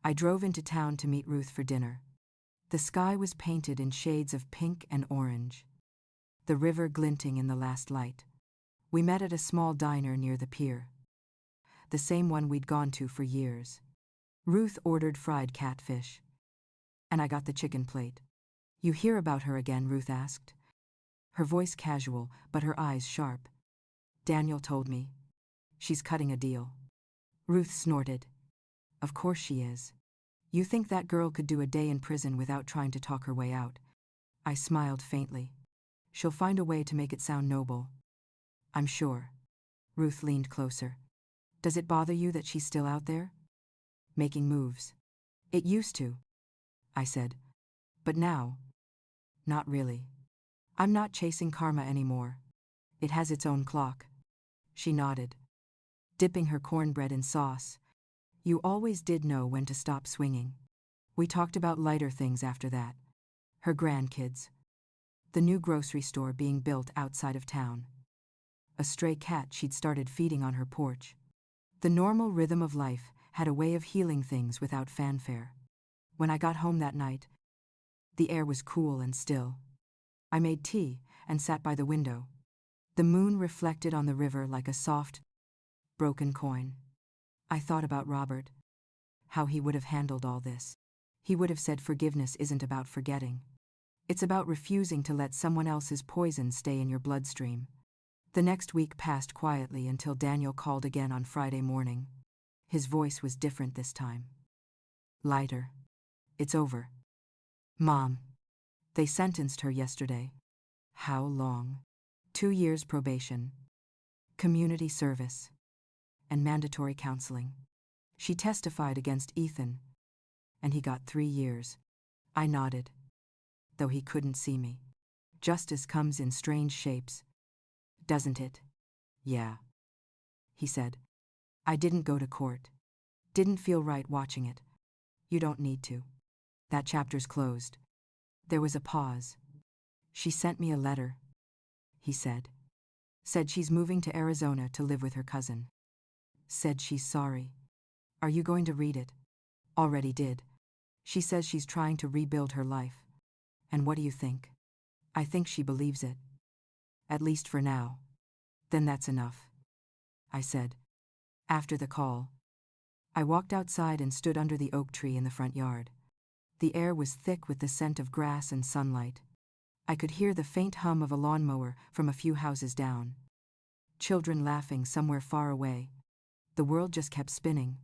Speaker 1: I drove into town to meet Ruth for dinner. The sky was painted in shades of pink and orange, the river glinting in the last light. We met at a small diner near the pier, the same one we'd gone to for years. Ruth ordered fried catfish, and I got the chicken plate. "You hear about her again?" Ruth asked, her voice casual but her eyes sharp. "Daniel told me. She's cutting a deal." Ruth snorted. "Of course she is. You think that girl could do a day in prison without trying to talk her way out?" I smiled faintly. "She'll find a way to make it sound noble. I'm sure." Ruth leaned closer. "Does it bother you that she's still out there? Making moves?" "It used to," I said. "But now, not really. I'm not chasing karma anymore. It has its own clock." She nodded, dipping her cornbread in sauce. "You always did know when to stop swinging." We talked about lighter things after that. Her grandkids. The new grocery store being built outside of town. A stray cat she'd started feeding on her porch. The normal rhythm of life had a way of healing things without fanfare. When I got home that night, the air was cool and still. I made tea and sat by the window. The moon reflected on the river like a soft, broken coin. I thought about Robert, how he would have handled all this. He would have said forgiveness isn't about forgetting. It's about refusing to let someone else's poison stay in your bloodstream. The next week passed quietly until Daniel called again on Friday morning. His voice was different this time. Lighter. "It's over. Mom. They sentenced her yesterday." "How long?" 2 years probation, community service, and mandatory counseling. She testified against Ethan, and he got 3 years. I nodded, though he couldn't see me. "Justice comes in strange shapes, doesn't it?" "Yeah," he said. "I didn't go to court. Didn't feel right watching it." "You don't need to. That chapter's closed." There was a pause. "She sent me a letter," he said. "Said she's moving to Arizona to live with her cousin. Said she's sorry." "Are you going to read it?" "Already did. She says she's trying to rebuild her life." "And what do you think?" "I think she believes it. At least for now." "Then that's enough," I said. After the call, I walked outside and stood under the oak tree in the front yard. The air was thick with the scent of grass and sunlight. I could hear the faint hum of a lawnmower from a few houses down. Children laughing somewhere far away. The world just kept spinning,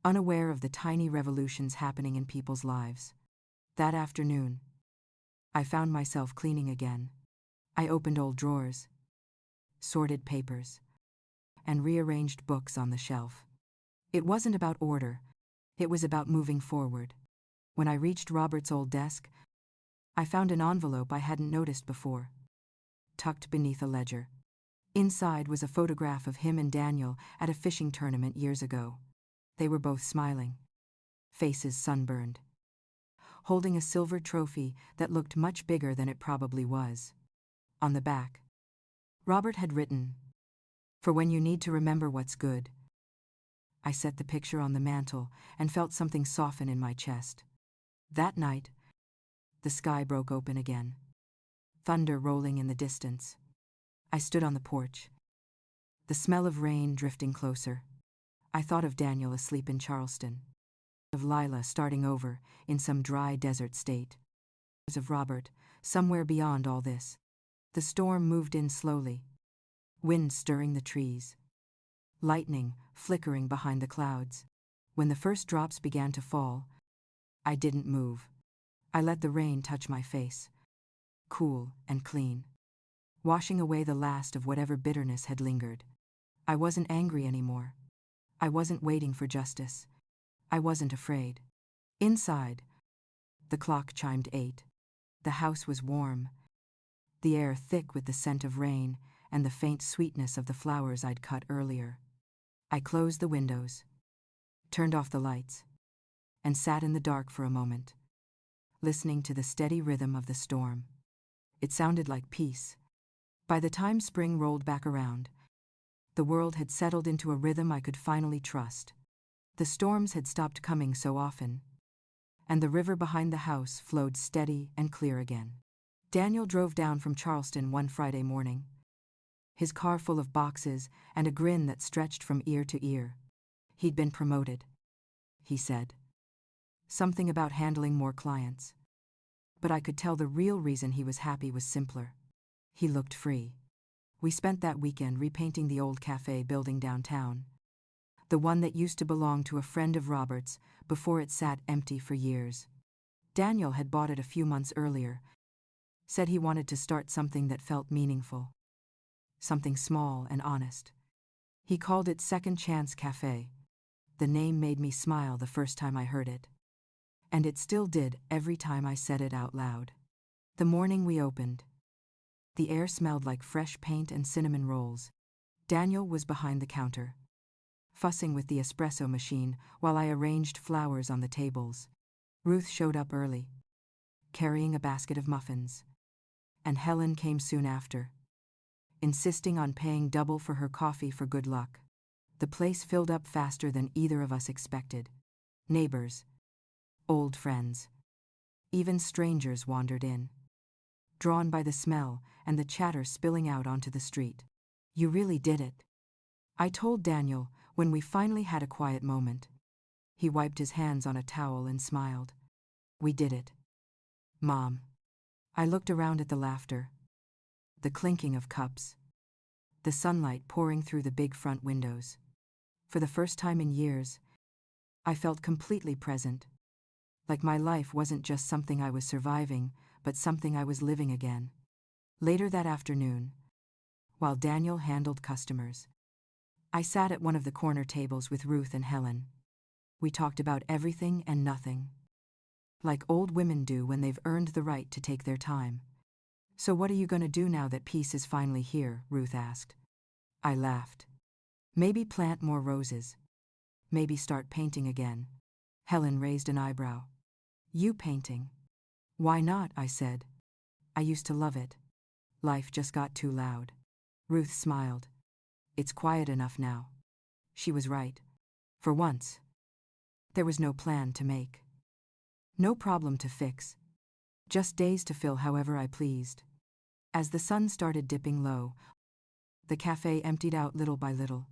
Speaker 1: unaware of the tiny revolutions happening in people's lives. That afternoon, I found myself cleaning again. I opened old drawers, sorted papers, and rearranged books on the shelf. It wasn't about order, it was about moving forward. When I reached Robert's old desk, I found an envelope I hadn't noticed before, tucked beneath a ledger. Inside was a photograph of him and Daniel at a fishing tournament years ago. They were both smiling, faces sunburned, holding a silver trophy that looked much bigger than it probably was. On the back, Robert had written, "For when you need to remember what's good." I set the picture on the mantel and felt something soften in my chest. That night, the sky broke open again, thunder rolling in the distance. I stood on the porch, the smell of rain drifting closer. I thought of Daniel asleep in Charleston, of Lila starting over in some dry desert state, of Robert somewhere beyond all this. The storm moved in slowly, wind stirring the trees, lightning flickering behind the clouds. When the first drops began to fall, I didn't move. I let the rain touch my face, cool and clean, washing away the last of whatever bitterness had lingered. I wasn't angry anymore. I wasn't waiting for justice. I wasn't afraid. Inside, the clock chimed 8. The house was warm. the air thick with the scent of rain and the faint sweetness of the flowers I'd cut earlier. I closed the windows, turned off the lights, and sat in the dark for a moment, listening to the steady rhythm of the storm. It sounded like peace. By the time spring rolled back around, the world had settled into a rhythm I could finally trust. The storms had stopped coming so often, and the river behind the house flowed steady and clear again. Daniel drove down from Charleston one Friday morning, his car full of boxes and a grin that stretched from ear to ear. He'd been promoted, he said. Something about handling more clients. But I could tell the real reason he was happy was simpler. He looked free. We spent that weekend repainting the old cafe building downtown, the one that used to belong to a friend of Robert's before it sat empty for years. Daniel had bought it a few months earlier, said he wanted to start something that felt meaningful, something small and honest. He called it Second Chance Cafe. The name made me smile the first time I heard it. And it still did every time I said it out loud. The morning we opened, the air smelled like fresh paint and cinnamon rolls. Daniel was behind the counter, fussing with the espresso machine while I arranged flowers on the tables. Ruth showed up early, carrying a basket of muffins, and Helen came soon after, insisting on paying double for her coffee for good luck. The place filled up faster than either of us expected. Neighbors, old friends, even strangers wandered in, drawn by the smell and the chatter spilling out onto the street. You really did it, I told Daniel when we finally had a quiet moment. He wiped his hands on a towel and smiled. We did it, Mom. I looked around at the laughter, the clinking of cups, the sunlight pouring through the big front windows. For the first time in years, I felt completely present, like my life wasn't just something I was surviving, but something I was living again. Later that afternoon, while Daniel handled customers, I sat at one of the corner tables with Ruth and Helen. We talked about everything and nothing, like old women do when they've earned the right to take their time. So what are you going to do now that peace is finally here? Ruth asked. I laughed. Maybe plant more roses. Maybe start painting again. Helen raised an eyebrow. You painting? Why not? I said. I used to love it. Life just got too loud. Ruth smiled. It's quiet enough now. She was right. For once. There was no plan to make. No problem to fix. Just days to fill however I pleased. As the sun started dipping low, the cafe emptied out little by little.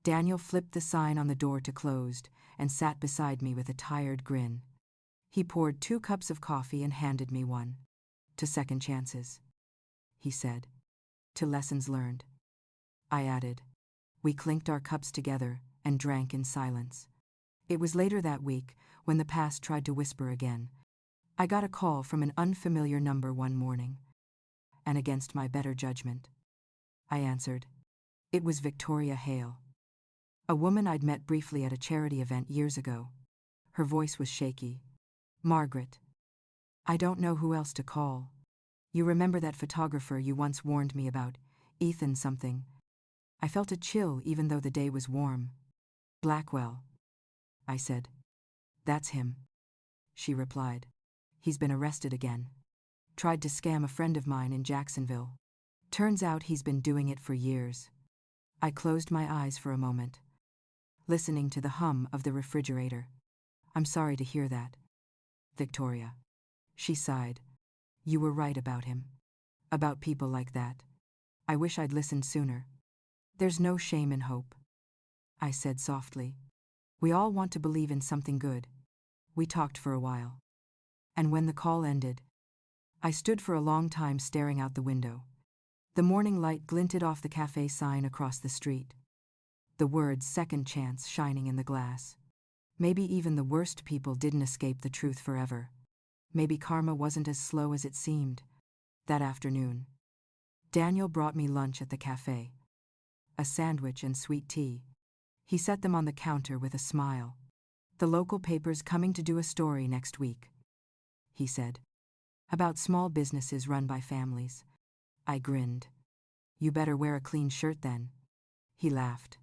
Speaker 1: Daniel flipped the sign on the door to closed and sat beside me with a tired grin. He poured 2 cups of coffee and handed me one. To second chances, he said. To lessons learned, I added. We clinked our cups together and drank in silence. It was later that week, when the past tried to whisper again. I got a call from an unfamiliar number one morning, and against my better judgment, I answered. It was Victoria Hale, a woman I'd met briefly at a charity event years ago. Her voice was shaky. Margaret, I don't know who else to call. You remember that photographer you once warned me about, Ethan something? I felt a chill even though the day was warm. Blackwell, I said. That's him, she replied. He's been arrested again. Tried to scam a friend of mine in Jacksonville. Turns out he's been doing it for years. I closed my eyes for a moment, listening to the hum of the refrigerator. I'm sorry to hear that, Victoria. She sighed. You were right about him. About people like that. I wish I'd listened sooner. There's no shame in hope, I said softly. We all want to believe in something good. We talked for a while. And when the call ended, I stood for a long time staring out the window. The morning light glinted off the cafe sign across the street. The words "second chance" shining in the glass. Maybe even the worst people didn't escape the truth forever. Maybe karma wasn't as slow as it seemed. That afternoon, Daniel brought me lunch at the cafe. A sandwich and sweet tea. He set them on the counter with a smile. The local paper's coming to do a story next week, he said, about small businesses run by families. I grinned. You better wear a clean shirt then. He laughed.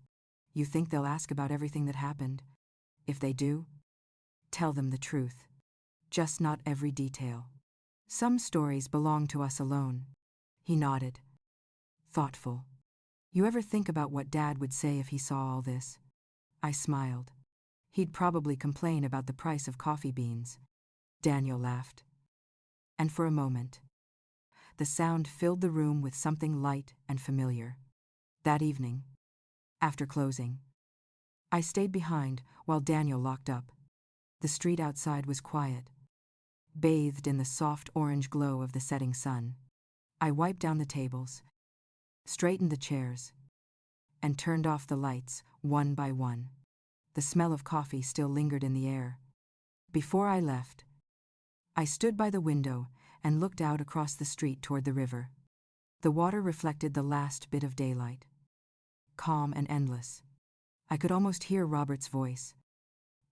Speaker 1: You think they'll ask about everything that happened? If they do, tell them the truth. Just not every detail. Some stories belong to us alone. He nodded. Thoughtful. You ever think about what Dad would say if he saw all this? I smiled. He'd probably complain about the price of coffee beans. Daniel laughed. And for a moment, the sound filled the room with something light and familiar. That evening, after closing, I stayed behind while Daniel locked up. The street outside was quiet, bathed in the soft orange glow of the setting sun. I wiped down the tables, straightened the chairs, and turned off the lights one by one. The smell of coffee still lingered in the air. Before I left, I stood by the window and looked out across the street toward the river. The water reflected the last bit of daylight, calm and endless. I could almost hear Robert's voice,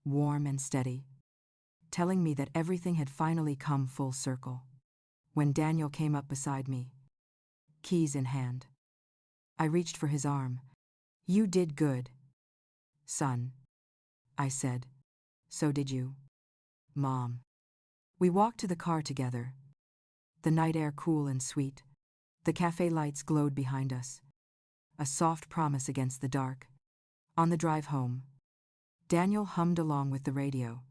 Speaker 1: warm and steady, telling me that everything had finally come full circle. When Daniel came up beside me, keys in hand, I reached for his arm. You did good, son, I said. So did you, Mom. We walked to the car together, the night air cool and sweet. The cafe lights glowed behind us, a soft promise against the dark. On the drive home, Daniel hummed along with the radio,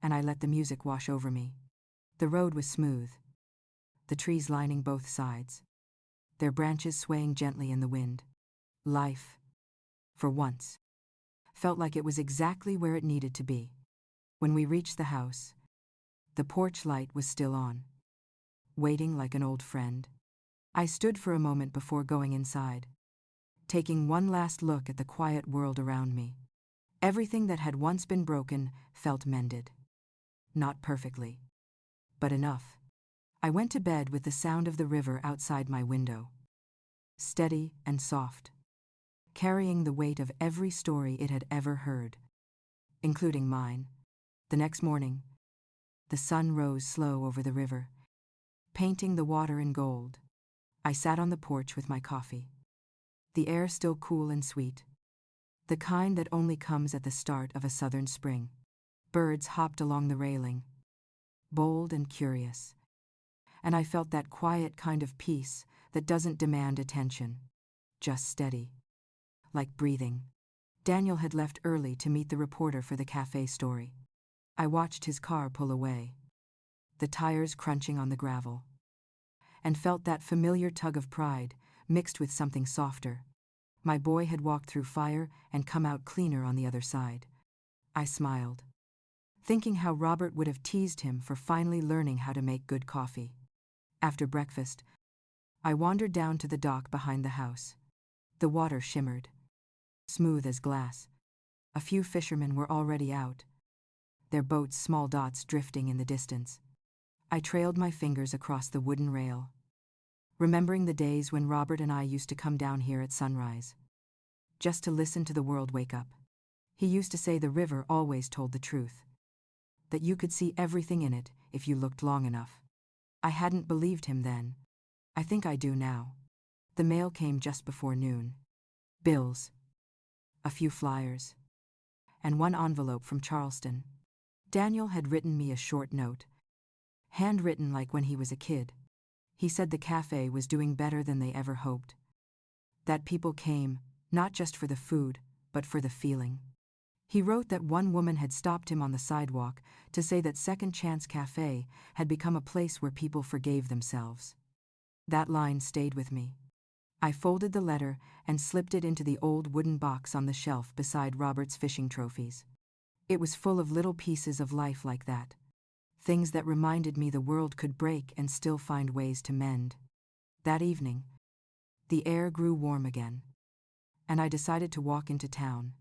Speaker 1: and I let the music wash over me. The road was smooth, the trees lining both sides, their branches swaying gently in the wind. Life, for once, felt like it was exactly where it needed to be. When we reached the house, the porch light was still on, waiting like an old friend. I stood for a moment before going inside, taking one last look at the quiet world around me. Everything that had once been broken felt mended. Not perfectly, but enough. I went to bed with the sound of the river outside my window, steady and soft, carrying the weight of every story it had ever heard, including mine. The next morning, the sun rose slow over the river, painting the water in gold. I sat on the porch with my coffee, the air still cool and sweet, the kind that only comes at the start of a southern spring. Birds hopped along the railing, bold and curious, and I felt that quiet kind of peace that doesn't demand attention, just steady, like breathing. Daniel had left early to meet the reporter for the cafe story. I watched his car pull away, the tires crunching on the gravel, and felt that familiar tug of pride mixed with something softer. My boy had walked through fire and come out cleaner on the other side. I smiled, thinking how Robert would have teased him for finally learning how to make good coffee. After breakfast, I wandered down to the dock behind the house. The water shimmered, smooth as glass. A few fishermen were already out, their boats small dots drifting in the distance. I trailed my fingers across the wooden rail, remembering the days when Robert and I used to come down here at sunrise, just to listen to the world wake up. He used to say the river always told the truth, that you could see everything in it if you looked long enough. I hadn't believed him then. I think I do now. The mail came just before noon. Bills, a few flyers, and one envelope from Charleston. Daniel had written me a short note, handwritten like when he was a kid. He said the cafe was doing better than they ever hoped, that people came, not just for the food, but for the feeling. He wrote that one woman had stopped him on the sidewalk to say that Second Chance Cafe had become a place where people forgave themselves. That line stayed with me. I folded the letter and slipped it into the old wooden box on the shelf beside Robert's fishing trophies. It was full of little pieces of life like that, things that reminded me the world could break and still find ways to mend. That evening, the air grew warm again, and I decided to walk into town.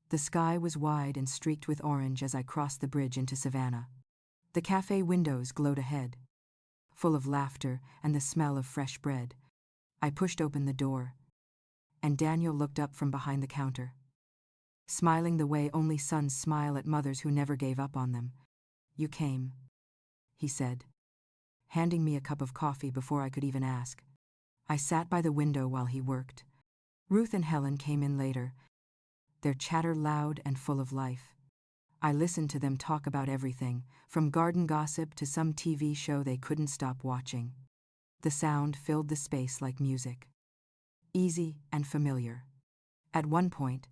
Speaker 1: The sky was wide and streaked with orange as I crossed the bridge into Savannah. The cafe windows glowed ahead, full of laughter and the smell of fresh bread. I pushed open the door, and Daniel looked up from behind the counter, smiling the way only sons smile at mothers who never gave up on them. You came, he said, handing me a cup of coffee before I could even ask. I sat by the window while he worked. Ruth and Helen came in later, their chatter loud and full of life. I listened to them talk about everything, from garden gossip to some TV show they couldn't stop watching. The sound filled the space like music. Easy and familiar. At one point,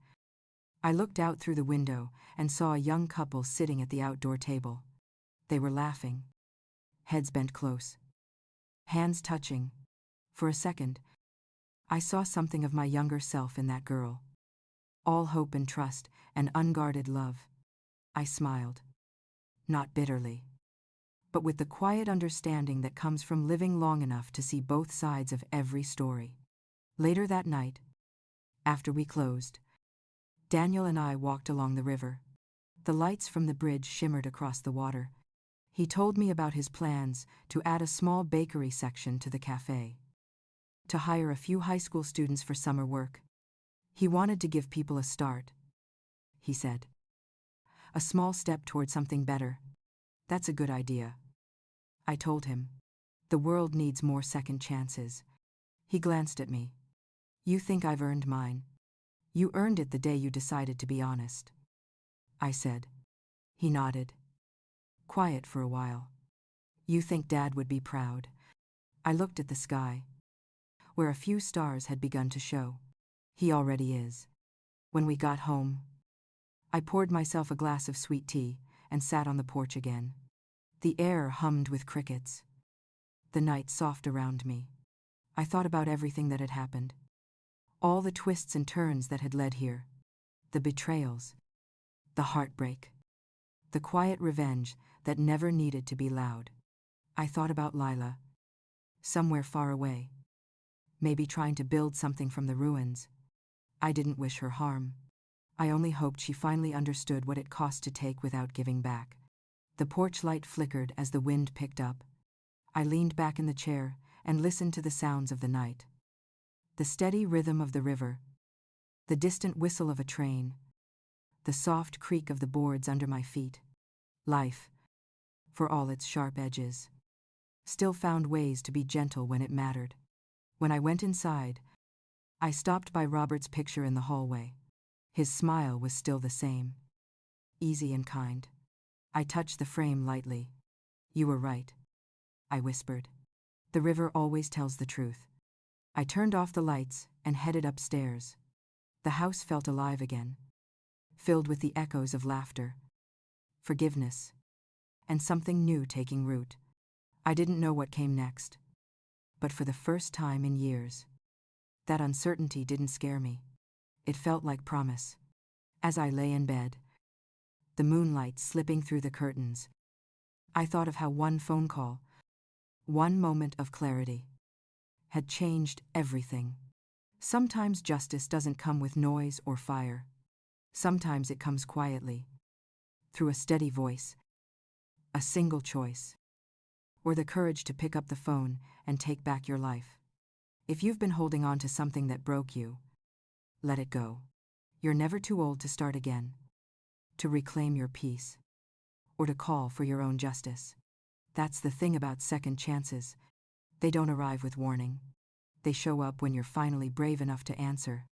Speaker 1: I looked out through the window and saw a young couple sitting at the outdoor table. They were laughing. Heads bent close. Hands touching. For a second, I saw something of my younger self in that girl. All hope and trust and unguarded love. I smiled. Not bitterly, but with the quiet understanding that comes from living long enough to see both sides of every story. Later that night, after we closed, Daniel and I walked along the river. The lights from the bridge shimmered across the water. He told me about his plans to add a small bakery section to the cafe, to hire a few high school students for summer work. He wanted to give people a start, he said. A small step toward something better. That's a good idea. I told him. The world needs more second chances. He glanced at me. You think I've earned mine? You earned it the day you decided to be honest, I said. He nodded. Quiet for a while. You think Dad would be proud? I looked at the sky, where a few stars had begun to show. He already is. When we got home, I poured myself a glass of sweet tea and sat on the porch again. The air hummed with crickets. The night soft around me. I thought about everything that had happened. All the twists and turns that had led here. The betrayals. The heartbreak. The quiet revenge that never needed to be loud. I thought about Lila. Somewhere far away. Maybe trying to build something from the ruins. I didn't wish her harm. I only hoped she finally understood what it cost to take without giving back. The porch light flickered as the wind picked up. I leaned back in the chair and listened to the sounds of the night. The steady rhythm of the river. The distant whistle of a train. The soft creak of the boards under my feet. Life, for all its sharp edges, still found ways to be gentle when it mattered. When I went inside, I stopped by Robert's picture in the hallway. His smile was still the same. Easy and kind. I touched the frame lightly. You were right, I whispered. The river always tells the truth. I turned off the lights and headed upstairs. The house felt alive again, filled with the echoes of laughter, forgiveness, and something new taking root. I didn't know what came next, but for the first time in years, that uncertainty didn't scare me. It felt like promise. As I lay in bed, the moonlight slipping through the curtains, I thought of how one phone call, one moment of clarity, had changed everything. Sometimes justice doesn't come with noise or fire. Sometimes it comes quietly, through a steady voice, a single choice, or the courage to pick up the phone and take back your life. If you've been holding on to something that broke you, let it go. You're never too old to start again, to reclaim your peace, or to call for your own justice. That's the thing about second chances. They don't arrive with warning. They show up when you're finally brave enough to answer.